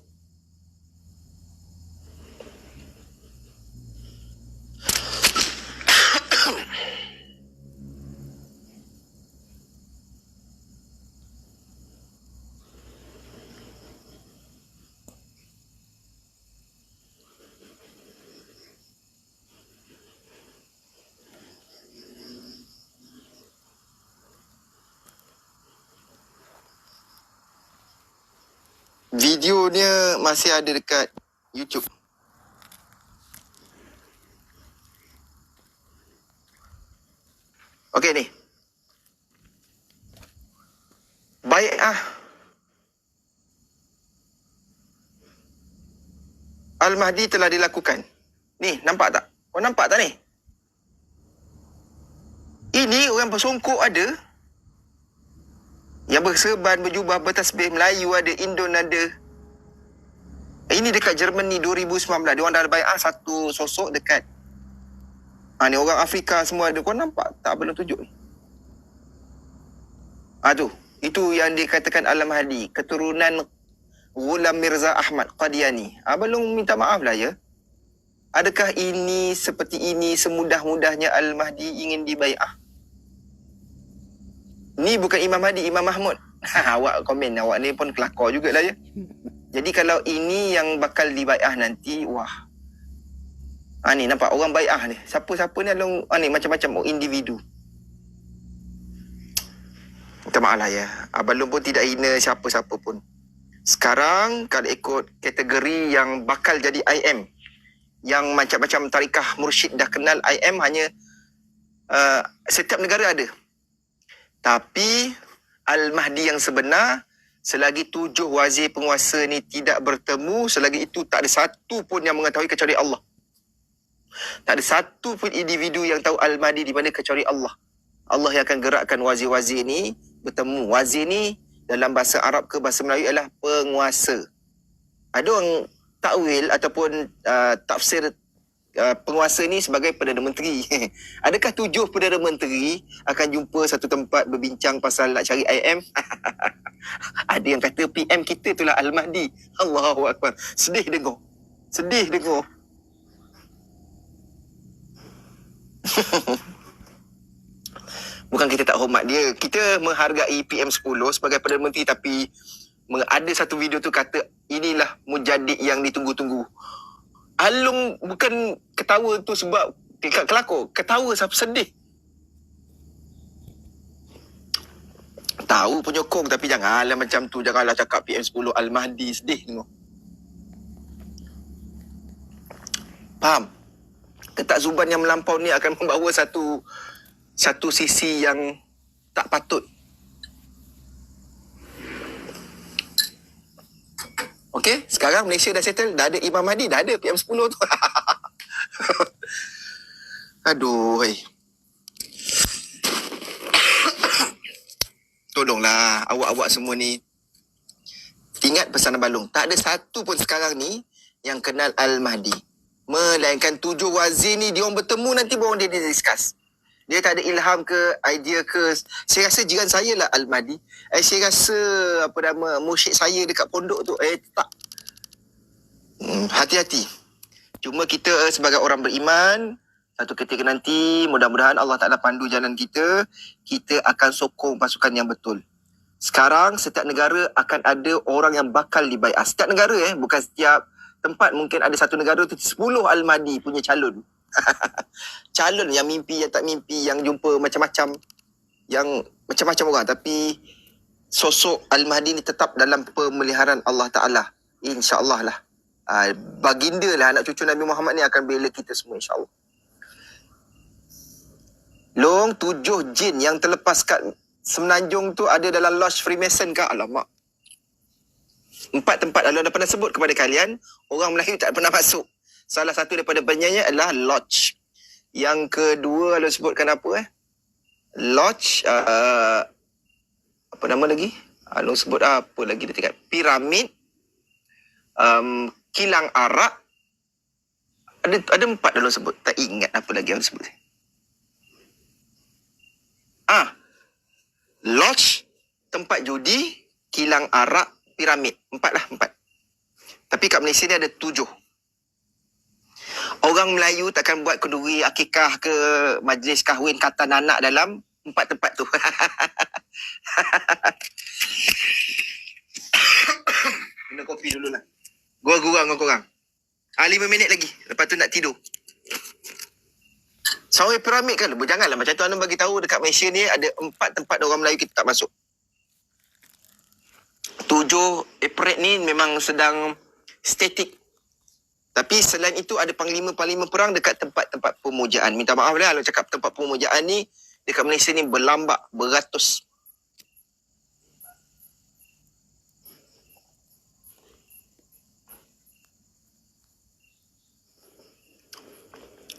Videonya masih ada dekat YouTube. Okey ni. Bai'ah Al-Mahdi telah dilakukan. Ni, nampak tak? Kau nampak tak ni? Ini orang bersongkok ada. Yang berserban, berjubah, bertasbih, Melayu ada, Indon ada. Ini dekat Germany 2019. Diorang dah bai'ah satu sosok dekat. Ni orang Afrika semua ada. Kau nampak tak belum tunjuk ni? Tu. Itu yang dikatakan Al-Mahdi. Keturunan Ghulam Mirza Ahmad Qadiani. Belum minta maaf lah ya. Adakah ini seperti ini semudah-mudahnya Al-Mahdi ingin dibai'ah? Ni bukan Imam Mahdi, Imam Mahmud. Awak komen, awak ni pun kelakar jugalah ya. Jadi kalau ini yang bakal dibai'ah nanti, wah. Ni nampak orang bai'ah ni. Siapa-siapa ni ni macam-macam individu. Minta maaf lah ya. Balum pun tidak hina siapa-siapa pun. Sekarang kalau ikut kategori yang bakal jadi IM, yang macam-macam tarikah mursyid dah kenal IM, hanya setiap negara ada. Tapi Al-Mahdi yang sebenar, selagi 7 wazir penguasa ni tidak bertemu, selagi itu tak ada satu pun yang mengetahui kecuali Allah. Tak ada satu pun individu yang tahu Al-Mahdi di mana kecuali Allah. Allah yang akan gerakkan wazir-wazir ni bertemu. Wazir ni dalam bahasa Arab ke bahasa Melayu adalah penguasa. Ada orang takwil ataupun tafsir penguasa ni sebagai Perdana Menteri. Adakah 7 Perdana Menteri akan jumpa satu tempat berbincang pasal nak cari IM? Ada yang kata PM kita itulah Al-Mahdi. Allahu Akbar. Sedih dengar. Sedih dengar. Bukan kita tak hormat dia. Kita menghargai PM10 sebagai Perdana Menteri, tapi ada satu video tu kata inilah mujadid yang ditunggu-tunggu. Alung bukan ketawa tu sebab kelakar. Ketawa sebab sedih. Tahu penyokong tapi janganlah macam tu. Janganlah cakap PM10 Al-Mahdi. Sedih tengok. Faham? Ketakzuban yang melampau ni akan membawa satu sisi yang tak patut. Okey, sekarang Malaysia dah settle, dah ada Imam Mahdi, dah ada PM10 tu. Aduh, tolonglah awak-awak semua ni. Ingat pesanan Balung, tak ada satu pun sekarang ni yang kenal Al-Mahdi. Melainkan 7 wazir ni, dia orang bertemu nanti baru dia discuss. Dia tak ada ilham ke, idea ke. Saya rasa jiran saya lah Al-Mahdi. Saya rasa mursyid saya dekat pondok tu. Tak. Hati-hati. Cuma kita sebagai orang beriman, satu ketika nanti, mudah-mudahan Allah Ta'ala pandu jalan kita, kita akan sokong pasukan yang betul. Sekarang, setiap negara akan ada orang yang bakal dibai'ah. Setiap negara bukan setiap tempat. Mungkin ada satu negara tu 10 Al-Mahdi punya calon. Calon yang mimpi, yang tak mimpi, yang jumpa macam-macam, yang macam-macam orang. Tapi sosok Al-Mahdi ni tetap dalam pemeliharaan Allah Ta'ala. InsyaAllah lah. Baginda lah, anak cucu Nabi Muhammad ni akan bela kita semua insyaAllah. Long 7 jin yang terlepas kat Semenanjung tu ada dalam Lodge Freemason ke? Alamak. 4 tempat Allah dah pernah sebut kepada kalian. Orang Melayu tak pernah masuk. Salah satu daripada banyaknya adalah Lodge. Yang kedua Allah sebutkan apa Lodge, apa nama lagi? Allah sebut apa lagi dia tingkat? Piramid, Kilang Arak. Ada 4 Allah sebut. Tak ingat apa lagi Allah sebut. Lodge, tempat judi, Kilang Arak, Piramid. 4 lah, 4. Tapi kat Malaysia ni ada 7. Orang Melayu takkan buat kenduri, akikah ke majlis kahwin katan anak dalam 4 tempat tu. Minum kopi dululah. Gurang-gurang dengan korang. 5 minit lagi. Lepas tu nak tidur. Sawi piramid kan? Janganlah macam tu. Anda bagi tahu dekat Malaysia ni ada 4 tempat orang Melayu kita tak masuk. 7 April ni memang sedang statik. Tapi selain itu ada panglima-panglima perang dekat tempat-tempat pemujaan. Minta maaf lah kalau cakap tempat pemujaan ni, dekat Malaysia ni berlambak beratus.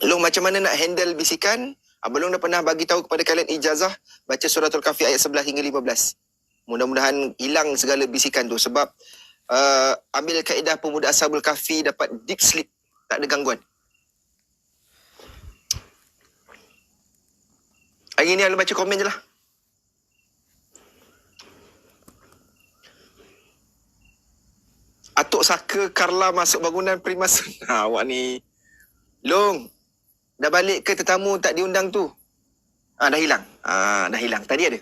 Long, macam mana nak handle bisikan? Abang Long dah pernah bagi tahu kepada kalian ijazah baca suratul Kahfi ayat 11 hingga 15. Mudah-mudahan hilang segala bisikan tu sebab ambil kaedah pemuda Ashabul Kahfi dapat deep sleep, tak ada gangguan. Hari ni Alun baca komen je lah. Atuk Saka Karla masuk bangunan Primas. Awak ni. Long, dah balik ke tetamu tak diundang tu? Dah hilang. Dah hilang. Tadi ada.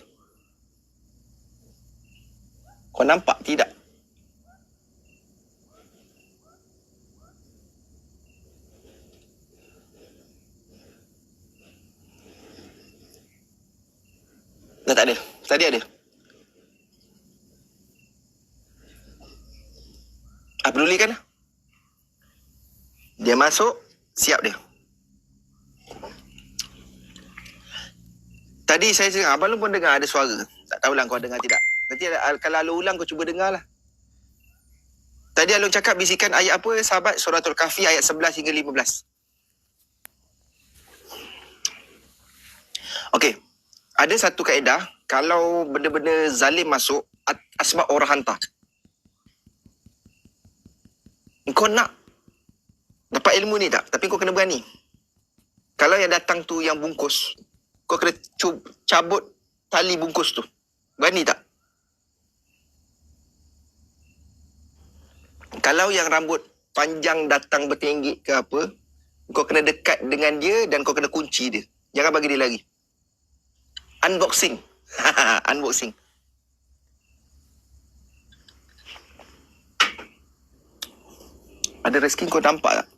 Kau nampak tidak? Dah tak ada. Tadi ada. Pedulikan lah. Dia masuk, siap dia. Tadi saya dengar, Abang Long pun dengar ada suara. Tak tahulah kau dengar tidak. Nanti kalau Alun ulang kau cuba dengar lah. Tadi Alun cakap bisikan ayat apa sahabat? Suratul Kahfi ayat 11 hingga 15. Okey. Ada satu kaedah, kalau benda-benda zalim masuk, asbab orang hantar. Kau nak dapat ilmu ni tak? Tapi kau kena berani. Kalau yang datang tu yang bungkus, kau kena cabut tali bungkus tu. Berani tak? Kalau yang rambut panjang datang bertinggi ke apa, kau kena dekat dengan dia dan kau kena kunci dia. Jangan bagi dia lari. Unboxing. Unboxing. Ada rezeki kau nampak tak?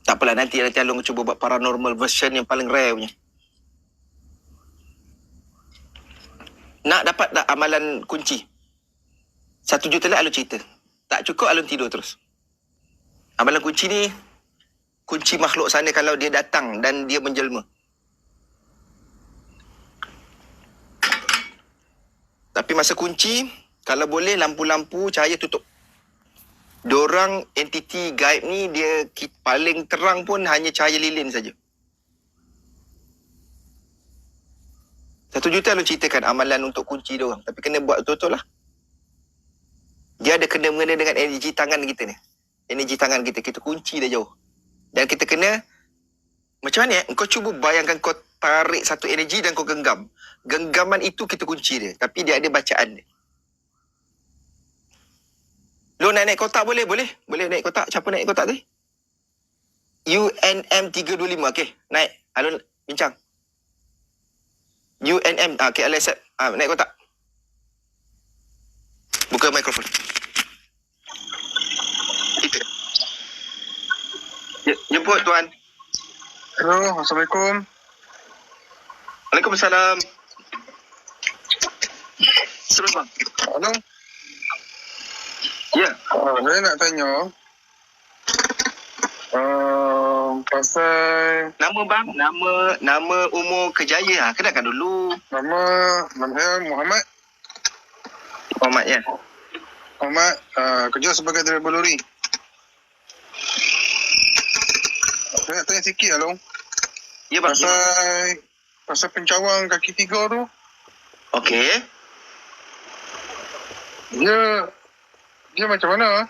Tak apalah, nanti Alung cuba buat paranormal version yang paling rare punya. Nak dapat tak amalan kunci? 1 juta lah Alun cerita. Tak cukup Alun tidur terus. Amalan kunci ni, kunci makhluk sana kalau dia datang dan dia menjelma. Tapi masa kunci, kalau boleh lampu-lampu cahaya tutup. Diorang entiti gaib ni dia paling terang pun hanya cahaya lilin saja. 1 juta Alun ceritakan amalan untuk kunci diorang. Tapi kena buat betul-betul lah. Dia ada kena mengena dengan energi tangan kita ni. Energi tangan kita. Kita kunci dah jauh. Dan kita kena, macam mana kau cuba bayangkan kau tarik satu energi dan kau genggam. Genggaman itu kita kunci dia. Tapi dia ada bacaan dia. Lo nak naik kotak boleh? Boleh naik kotak. Siapa naik kotak tadi? UNM 325. Okey, naik. Alun bincang. UNM. Okey, Alun accept. Naik kotak. Buka mikrofon. Kita. Jemput tuan. Hello, Assalamualaikum. Waalaikumsalam. Terus bang. Halo. Ya. Saya nak tanya. Pasal Nama bang, nama umur kejaya. Kenalkan dulu. nama saya Muhammad. Muhammad ya. Muhammad kerja sebagai driver lori. Saya nak tanya sikit lah, Long. Ya bang. Pasal pencawang kaki 3 tu. Okey. Dia macam mana?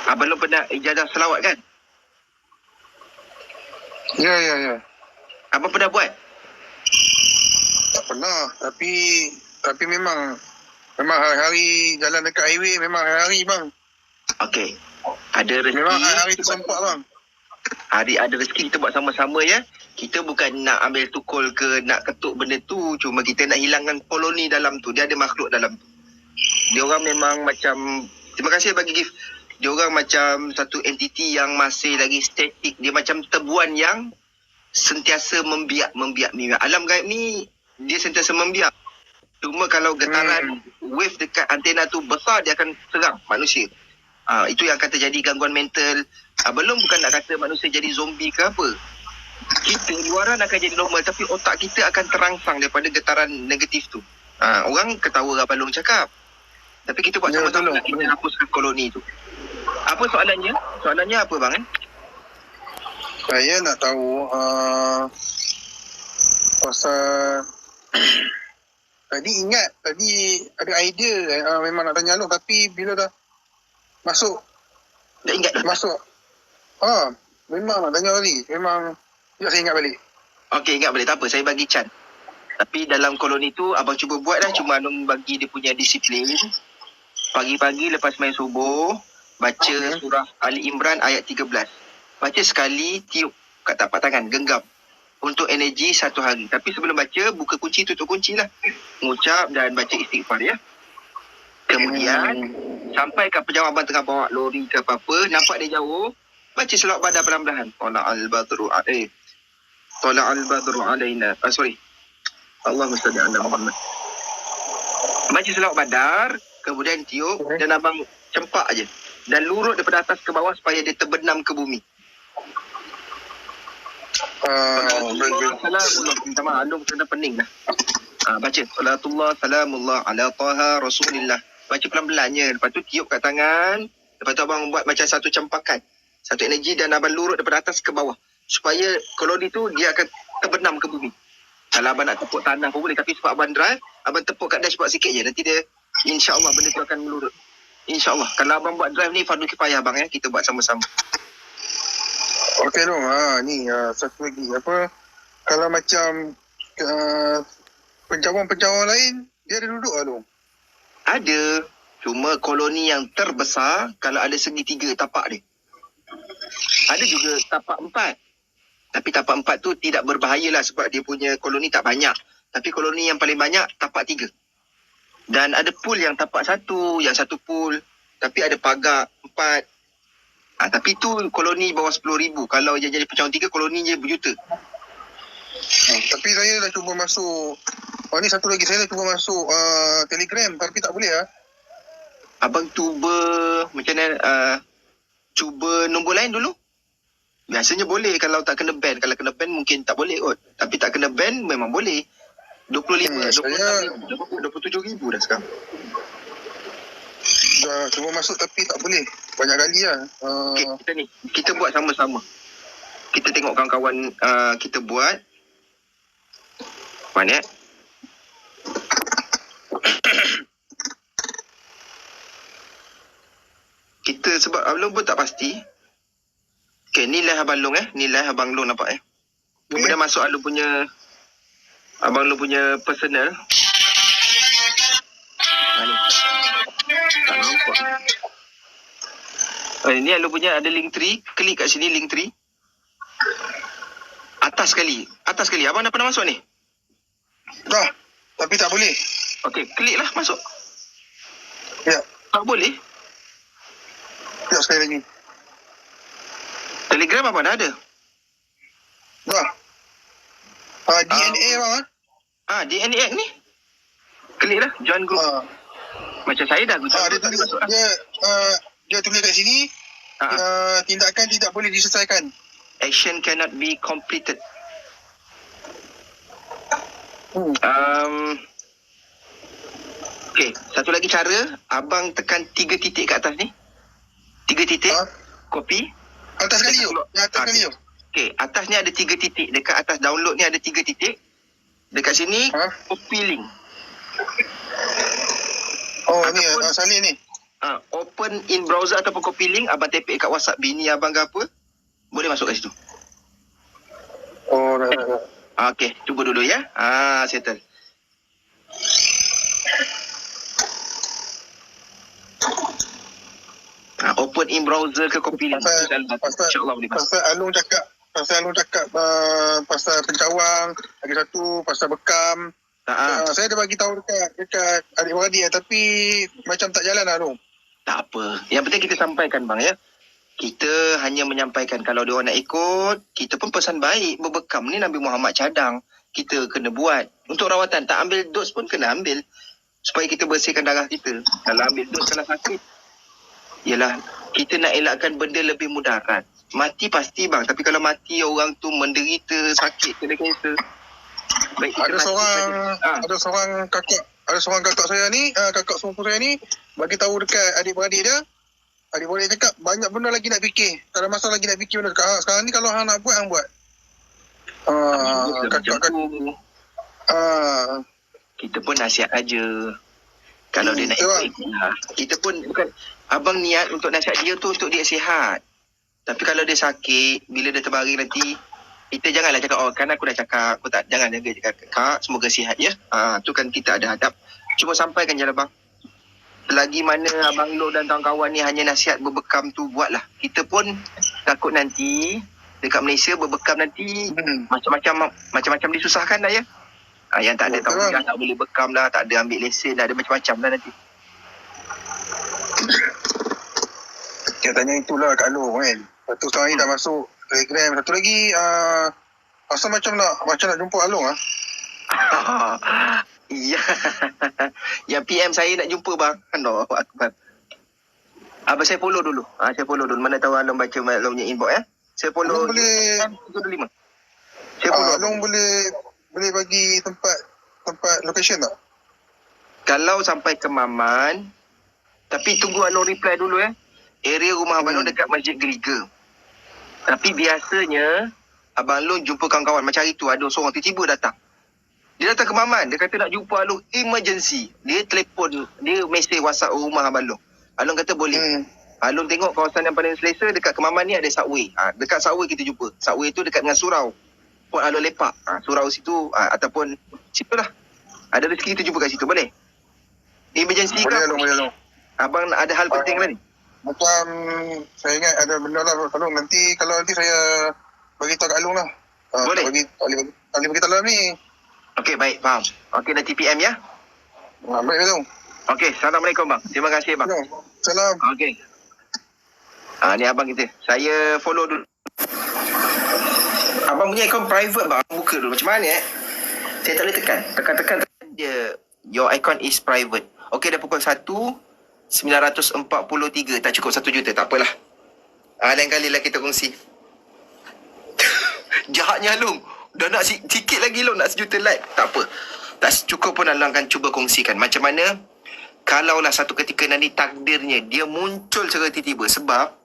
Abang Long pernah ijazah selawat kan? Ya. Abang pernah buat? Tak pernah. Tapi memang hari-hari jalan dekat highway memang hari-hari bang. Okey. Ada rezeki. Memang hari-hari tersempat bang. Hari ada rezeki kita buat sama-sama ya. Kita bukan nak ambil tukul ke nak ketuk benda tu. Cuma kita nak hilangkan koloni dalam tu. Dia ada makhluk dalam tu. Dia orang memang macam, terima kasih bagi gift. Dia orang macam satu entiti yang masih lagi statik. Dia macam tebuan yang sentiasa membiak. Alam gaib ni dia sentiasa membiak. Cuma kalau getaran wave dekat antena tu besar, dia akan serang manusia. Itu yang akan terjadi gangguan mental. Belum bukan nak kata manusia jadi zombie ke apa. kita luaran akan jadi normal, tapi otak kita akan terangsang daripada getaran negatif tu. Orang ketawa Abang Long cakap. Tapi kita buat Ya, sama-sama betul, nak kita hapuskan koloni tu. Apa soalannya? Soalannya apa bang? Saya nak tahu pasal tadi ada idea memang nak tanya Along, tapi bila dah masuk Dah ingat dah? memang nak tanya balik. Memang ya, saya ingat balik. Okey, ingat boleh. Tak apa, saya bagi Chan. Tapi dalam koloni tu, abang cuba buat dah. Cuma Abang bagi dia punya disiplin. Pagi-pagi lepas main subuh, baca surah Ali Imran ayat 13. Baca sekali, tiup kat tapak tangan, genggam. Untuk energi 1 hari. Tapi sebelum baca, buka kunci, tutup kunci lah. Mengucap dan baca istighfar ya. Kemudian, sampai kat pejawat abang tengah bawa lori ke apa-apa, nampak dia jauh, baca selawat badar perlahan-lahan. Tala'al badru alaina. Allahumma salli ala Muhammad. Baca selawat badar, kemudian tiup dan abang cempak aje. Dan lurut daripada atas ke bawah supaya dia terbenam ke bumi. Minta maaf, Alung kena pening dah. Baca salatullah salamullah ala taha rasulillah. Baca pelan-pelannya. Lepas tu tiup kat tangan. Lepas tu abang buat macam satu cempakan, satu energi, dan abang lurut daripada atas ke bawah supaya koloni tu dia akan terbenam ke bumi. Kalau abang nak tepuk tanah pun boleh, tapi sebab abang drive, abang tepuk kat dashboard sikit je. Nanti dia, insya-Allah benda tu akan melurut. InsyaAllah. Kalau abang buat drive ni, fardu kifayah bang ya. Kita buat sama-sama. Okey Long, ni satu lagi. Kalau macam pencawang-pencawang lain, dia ada duduk lah Long? Ada. Cuma koloni yang terbesar, kalau ada segitiga tapak dia. Ada juga tapak 4. Tapi tapak 4 tu tidak berbahaya lah sebab dia punya koloni tak banyak. Tapi koloni yang paling banyak tapak 3. Dan ada pool yang tapak 1, yang satu pool. Tapi ada pagar 4. Tapi tu koloni bawah 10,000. Kalau dia jadi pecahan 3, koloni je berjuta. Tapi saya dah cuba masuk, ni satu lagi, saya dah cuba masuk Telegram, tapi tak boleh Abang cuba macam mana, cuba nombor lain dulu. Biasanya boleh kalau tak kena ban. Kalau kena ban mungkin tak boleh kot. Tapi tak kena ban memang boleh. 27,000 dah sekarang. Dah cuba masuk tapi tak boleh. Banyak kali lah. Okay, kita buat sama-sama. Kita tengok kawan-kawan kita buat. Mana? Kita sebab Abang pun tak pasti. Okay, ni live Abang Long Ni live Abang Long nampak Kemudian masuk Abang Long punya personal. Ni. Tak nampak. Ni Abang punya ada link tree. Klik kat sini link tree. Atas sekali. Abang dah pernah masuk ni? Dah. Tapi tak boleh. Okey, klik lah masuk. Ya. Tak boleh? Ya, sekali lagi. Telegram apa dah ada? Dah. DNA bang DNA ni. Klik lah, join group. Macam saya dah guna. Dia tulis kat sini, tindakan tidak boleh diselesaikan. Action cannot be completed. Okay, satu lagi cara, abang tekan 3 titik kat atas ni. 3 titik, copy. Atas sekali tu. Atas sekali tu. Okay, atas ni ada 3 titik. Dekat atas download ni ada 3 titik. Dekat sini, copy link. Ni salin ni. Open in browser ataupun copy link. Abang tapik kat WhatsApp bini abang ke apa, boleh masuk kat situ. Dah. Okay, cuba dulu ya. Settle. Open in browser ke copy link. InsyaAllah boleh masuk. Pasal Along cakap pasal pencawang, lagi satu pasal bekam. Saya dah bagi tahu dekat adik-beradik tapi macam tak jalan Along. Tak apa. Yang penting kita sampaikan bang ya. Kita hanya menyampaikan kalau dia orang nak ikut, kita pun pesan baik. Berbekam ni Nabi Muhammad cadang. Kita kena buat. Untuk rawatan, tak ambil dos pun kena ambil. Supaya kita bersihkan darah kita. Kalau ambil dos kalau sakit, ialah kita nak elakkan benda lebih mudarat. Mati pasti bang. Tapi kalau mati orang tu menderita, sakit, kena kanser. Baik, kita Ada mati seorang saja. ada seorang kakak saya ni, kakak sepupu saya ni bagi tahu dekat adik-beradik dia. Adik-beradik cakap banyak benda lagi nak fikir. Tak ada masalah lagi nak fikir benda. Sekarang ni kalau hang nak buat, hang buat. Kakak Kita pun nasihat aja. Kalau dia nak ikut, kita pun bukan abang niat untuk nasihat dia tu untuk dia sihat. Tapi kalau dia sakit, bila dia terbaring nanti, kita janganlah cakap, oh kan aku dah cakap, aku tak, jangan jaga cakap, kak, semoga sihat ya. Tu kan kita ada hadap. Cuma sampaikan je lah bang. Selagi mana abang Lo dan kawan-kawan ni hanya nasihat berbekam tu, buatlah. Kita pun takut nanti, dekat Malaysia berbekam nanti, macam-macam disusahkan dah ya. Yang tak ada tahu dah, tak boleh bekam dah, tak ada ambil lesen dah, ada macam-macam dah nanti. Dia tanya itulah Kak Long kan. Satu sekarang ni dah masuk Telegram. Satu lagi asal macam nak jumpa Along Ya. Yang PM saya nak jumpa bang. Allahu Akbar. Abang saya follow dulu. Saya follow dulu. Mana tahu Along baca Along punya inbox ya. Saya follow. Along boleh 35. Saya follow. Along boleh bagi tempat location tak? Kalau sampai ke Maman, tapi tunggu Along reply dulu ya. Area rumah Abang Long dekat Masjid Geriga. Tapi biasanya Abang Long jumpa kawan-kawan. Macam hari tu ada seorang tiba-tiba datang. Dia datang ke Maman. Dia kata nak jumpa Along emergency. Dia telefon, dia mesej WhatsApp rumah Abang Long. Along kata boleh. Along tengok kawasan yang paling selesa dekat Kemaman ni ada subway. Dekat subway kita jumpa. Subway tu dekat dengan surau. Port Along lepak. Surau situ ataupun situ lah. Ada rezeki kita jumpa kat situ. Boleh? Emergency boleh, ke? Boleh Along. Abang ada hal penting lah ni? Macam saya ingat ada benda lah Along. Nanti saya bagi tahu kat Along lah. Boleh. Bagi tahu dalam ni. Okey, baik. Faham. Okey, nanti PM ya? Baik Along. Okey, Assalamualaikum bang. Terima kasih bang. Salam. Okey. Ni abang kita. Saya follow dulu. Abang punya account private bang. Buka dulu. Macam mana Saya tak boleh tekan. Tekan dia. Your account is private. Okey, dah pukul 1:943. Tak cukup 1 juta. Tak apalah. Lain kali lah kita kongsi. Jahatnya Long. Dah nak sikit lagi Long. Nak 1 juta like. Tak apa. Tak cukup pun Long akan cuba kongsikan. Macam mana kalaulah satu ketika nanti takdirnya dia muncul secara tiba-tiba. Sebab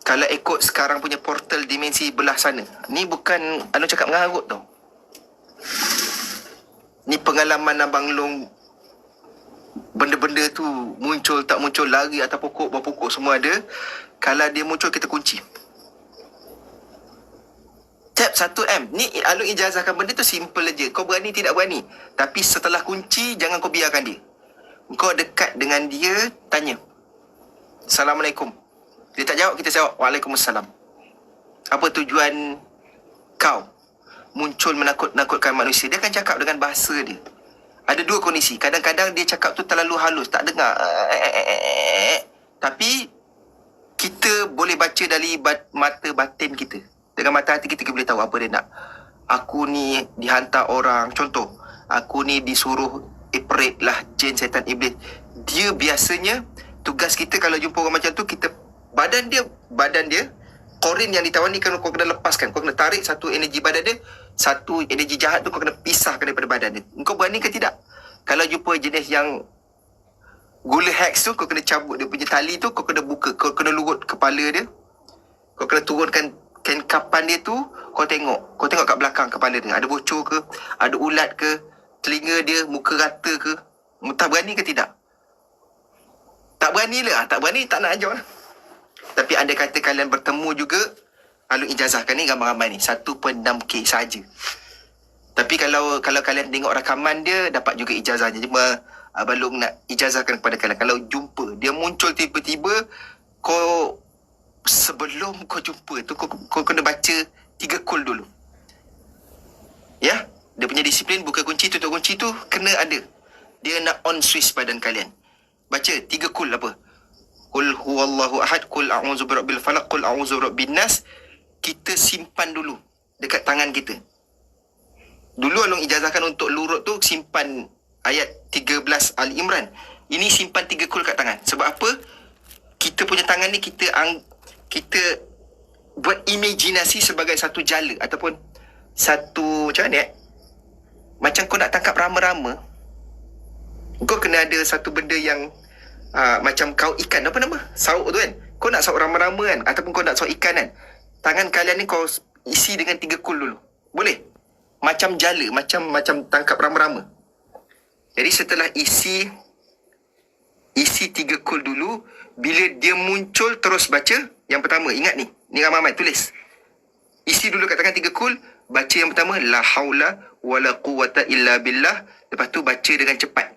kalau ikut sekarang punya portal dimensi belah sana, ni bukan Anu cakap mengarut tau. Ni pengalaman Abang Long. Benda-benda tu muncul tak muncul, lari atas pokok, bawah pokok, semua ada. Kalau dia muncul, kita kunci. Tap 1M. Ni Along ijazahkan benda tu simple je. Kau berani tidak berani. Tapi setelah kunci, jangan kau biarkan dia. Kau dekat dengan dia, tanya. Assalamualaikum. Dia tak jawab, kita jawab. Waalaikumsalam. Apa tujuan kau muncul menakut-nakutkan manusia? Dia akan cakap dengan bahasa dia. Ada dua kondisi. Kadang-kadang dia cakap tu terlalu halus, tak dengar. Tapi kita boleh baca dari mata batin kita. Dengan mata hati kita boleh tahu apa dia nak. Aku ni dihantar orang. Contoh, aku ni disuruh operate lah jin, setan, iblis. Dia biasanya, tugas kita kalau jumpa orang macam tu, kita badan dia korin yang ditawan ni kau kena lepaskan. Kau kena tarik satu energi badan dia, satu energi jahat tu kau kena pisahkan daripada badan dia. Kau berani ke tidak? Kalau jumpa jenis yang gula hex tu, kau kena cabut dia punya tali tu, kau kena buka, kau kena lurut kepala dia, kau kena turunkan kain kapan dia tu, kau tengok kat belakang kepala dia, ada bocor ke, ada ulat ke, telinga dia, muka rata ke. Tak berani ke tidak? Tak berani lah. Tak berani, tak nak ajar lah. Tapi anda kata kalian bertemu juga, Along ijazahkan ni gambar-gambar ni 1.6K saja. Tapi kalau kalian tengok rakaman dia, dapat juga ijazahnya. Cuma Abang Long nak ijazahkan kepada kalian. Kalau jumpa, dia muncul tiba-tiba, kau sebelum kau jumpa tu, kau kena baca 3 kul dulu. Ya? Dia punya disiplin, buka kunci, tutup kunci tu kena ada. Dia nak on switch badan kalian. Baca 3 kul apa? Qul huwallahu ahad, qul a'udzu birabbil falaq, qul a'udzu birabbin nas. Kita simpan dulu dekat tangan kita. Dulu Along ijazahkan untuk lurut tu, simpan ayat 13 Ali Imran. Ini simpan 3 kul kat tangan. Sebab apa? Kita punya punya tangan ni kita buat imajinasi sebagai satu jala ataupun satu macam mana macam kau nak tangkap rama-rama, kau kena ada satu benda yang macam kau ikan, apa nama? Sauk tu kan. Kau nak sauk rama-rama kan, ataupun kau nak sauk ikan kan. Tangan kalian ni kau isi dengan 3 kul dulu. Boleh? Macam jala, macam tangkap rama-rama. Jadi setelah isi 3 kul dulu, bila dia muncul terus baca yang pertama. Ingat ni ramai-ramai tulis. Isi dulu kat tangan 3 kul, baca yang pertama la haula wala quwata illa billah. Lepas tu baca dengan cepat.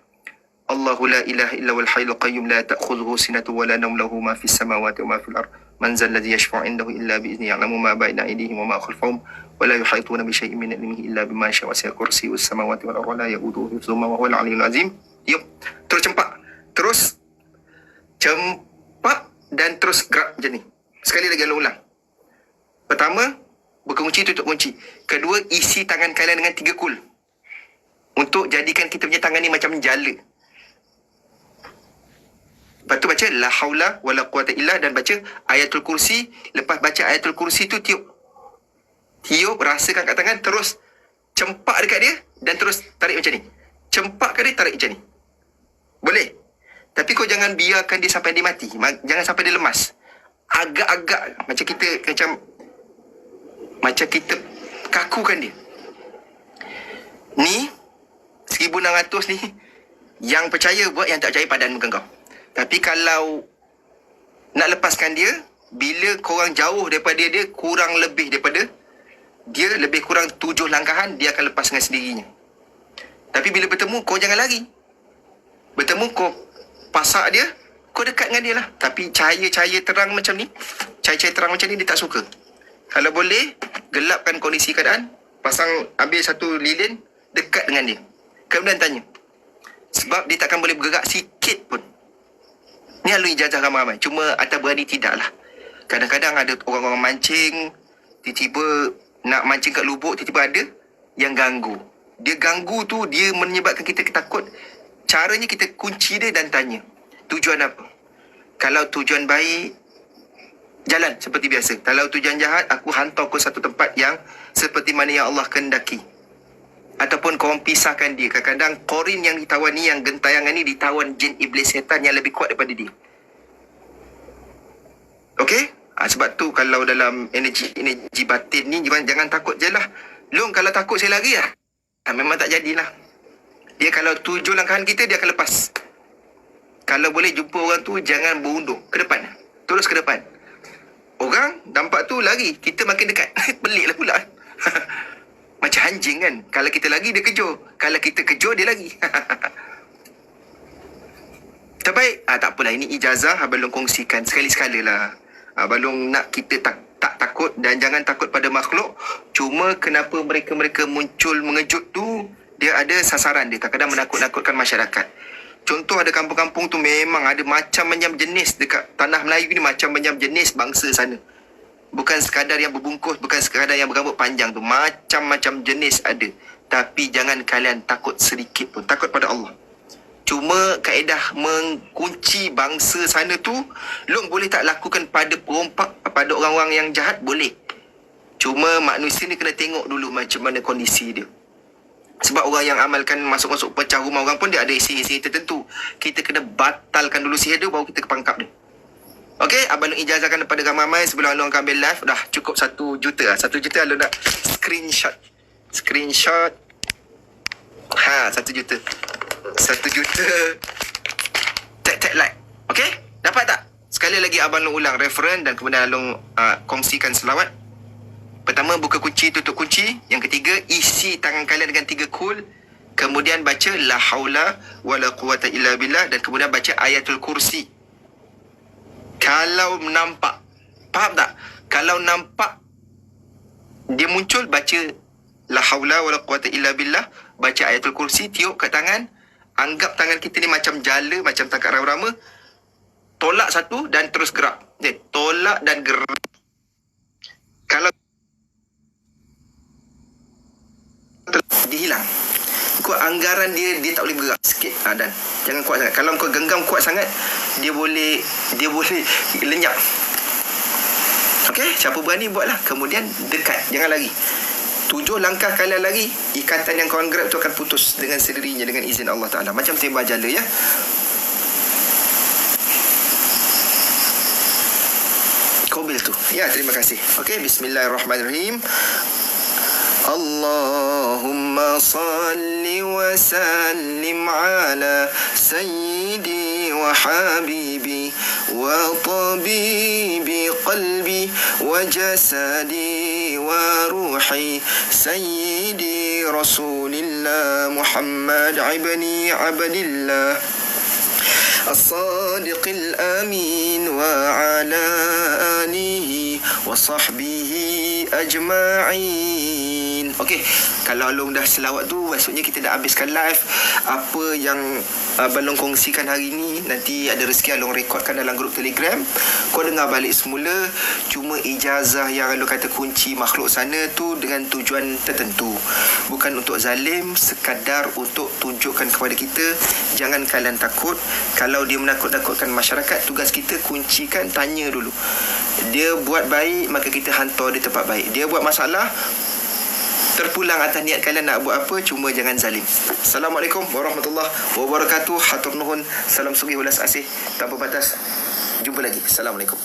Allahu la ilaha illa wal hayyul qayyum la ta'khudhuhu sinatun wa la nawm lahu ma fis samawati wa ma fil ard. Man zal ladzi yashfa'u 'indahu illa bi idzni ya'lamu ma bayna aydihim wa ma khalfahum wa la yuhituna bi shay'in min ilmihi illa bima syaa wa wasi'a kursiyyus samawati wal ardi wa la ya'uduhu hifdhuhuma wa huwal 'aliyyul 'azim. Yuk, terus cempak. Terus cempak dan terus gerak macam ni. Sekali lagi ulang. Pertama, buka kunci, tutup kunci. Kedua, isi tangan kalian dengan 3 kul. Untuk jadikan kita punya tangan ni macam jala. Lepas tu baca la haula wala quwata illa dan baca ayatul kursi. Lepas baca ayatul kursi tu tiup, rasakan kat tangan, terus cempak dekat dia dan terus tarik macam ni. Cempak kat dia, tarik macam ni. Boleh? Tapi kau jangan biarkan dia sampai dia mati. Jangan sampai dia lemas. Agak-agak macam kita kakukan dia. Ni 1600 ni, yang percaya buat, yang tak percaya padan muka kau. Tapi kalau nak lepaskan dia, bila korang jauh daripada dia, kurang lebih daripada dia, lebih kurang 7 langkahan, dia akan lepas dengan sendirinya. Tapi bila bertemu, kau jangan lari. Bertemu, kau pasak dia, kau dekat dengan dia lah. Tapi cahaya-cahaya terang macam ni, dia tak suka. Kalau boleh, gelapkan kondisi keadaan, ambil satu lilin, dekat dengan dia. Kemudian tanya. Sebab dia takkan boleh bergerak sikit pun. Ni alur ijazah ramai-ramai. Cuma atas berani tidaklah. Kadang-kadang ada orang-orang mancing, tiba-tiba nak mancing kat lubuk, tiba-tiba ada yang ganggu. Dia ganggu tu, dia menyebabkan kita takut. Caranya kita kunci dia dan tanya, tujuan apa? Kalau tujuan baik, jalan seperti biasa. Kalau tujuan jahat, aku hantar ke satu tempat yang seperti mana yang Allah kehendaki. Ataupun korang pisahkan dia. Kadang-kadang korin yang ditawan ni, yang gentayangan ni ditawan jin iblis setan yang lebih kuat daripada dia. Okey? Sebab tu kalau dalam energi batin ni, jangan takut je lah. Long, kalau takut saya lari lah. Memang tak jadilah. Dia kalau 7 langkahan kita, dia akan lepas. Kalau boleh jumpa orang tu, jangan berundur. Ke depan. Terus ke depan. Orang nampak tu lari, kita makin dekat. Peliklah pula. Macam anjing kan. Kalau kita lagi, dia kejut. Kalau kita kejut, dia lagi. Terbaik. Tak apalah. Ini ijazah. Abang Long kongsikan. Sekali-sekala lah. Abang Long nak kita tak takut. Dan jangan takut pada makhluk. Cuma kenapa mereka muncul mengejut tu, dia ada sasaran dia. Kadang-kadang menakut-nakutkan masyarakat. Contoh, ada kampung-kampung tu memang ada macam-macam jenis. Dekat tanah Melayu ni macam-macam jenis bangsa sana. Bukan sekadar yang berbungkus, bukan sekadar yang berambut panjang tu. Macam-macam jenis ada. Tapi jangan kalian takut sedikit pun. Takut pada Allah. Cuma kaedah mengunci bangsa sana tu, Long boleh tak lakukan pada perompak, pada orang-orang yang jahat? Boleh. Cuma manusia ni kena tengok dulu macam mana kondisi dia. Sebab orang yang amalkan masuk-masuk pecah rumah orang pun dia ada sihir-sihir tertentu. Kita kena batalkan dulu sihir dia, baru kita pangkap dia. Okey, Abang Long ijazahkan kepada ramai sebelum Abang Long akan ambil live. Dah cukup 1 juta lah. 1 juta Abang nak screenshot. 1 juta. 1 juta. Tag like. Okey, dapat tak? Sekali lagi Abang Long ulang referen dan kemudian Abang Long kongsikan selawat. Pertama, buka kunci, tutup kunci. Yang ketiga, isi tangan kalian dengan 3 kul. Kemudian baca la haula wala quwata illa billah dan kemudian baca ayatul kursi. Kalau nampak, faham tak? Kalau nampak dia muncul, baca la haula wala quwata illa billah, baca ayatul kursi, tiup kat tangan. Anggap tangan kita ni macam jala, macam tangkap rama-rama. Tolak satu dan terus gerak. Tolak dan gerak. Kalau dihilang, kau anggaran dia tak boleh bergerak sikit. Dan jangan kuat sangat. Kalau kau genggam kuat sangat, dia boleh lenyap. Okey, siapa berani buatlah. Kemudian dekat, jangan lari. 7 langkah kalian lari, ikatan yang kawan grab tu akan putus dengan sendirinya dengan izin Allah Ta'ala. Macam tembak jala ya. Kobil tu. Ya, terima kasih. Okey, bismillahirrahmanirrahim. Allahumma salli wa sallim ala sayyidi wa habibi wa tabibi qalbi wa jasadi wa ruhi sayyidi rasulillah Muhammad ibni abdillah الصادق الأمين وعلى آله وصحبه أجمعين. Okey, kalau Long dah selawat tu, maksudnya kita dah habiskan live. Apa yang Abang Long kongsikan hari ni, nanti ada rezeki Long rekodkan dalam grup Telegram. Kau dengar balik semula. Cuma ijazah yang Long kata kunci makhluk sana tu dengan tujuan tertentu. Bukan untuk zalim, sekadar untuk tunjukkan kepada kita, jangan kalian takut. Kalau dia menakut-nakutkan masyarakat, tugas kita kuncikan, tanya dulu. Dia buat baik, maka kita hantar dia tempat baik. Dia buat masalah, terpulang atas niat kalian nak buat apa, cuma jangan zalim. Assalamualaikum warahmatullahi wabarakatuh. Hatur nuhun, salam sugih ulas asih tanpa batas. Jumpa lagi. Assalamualaikum.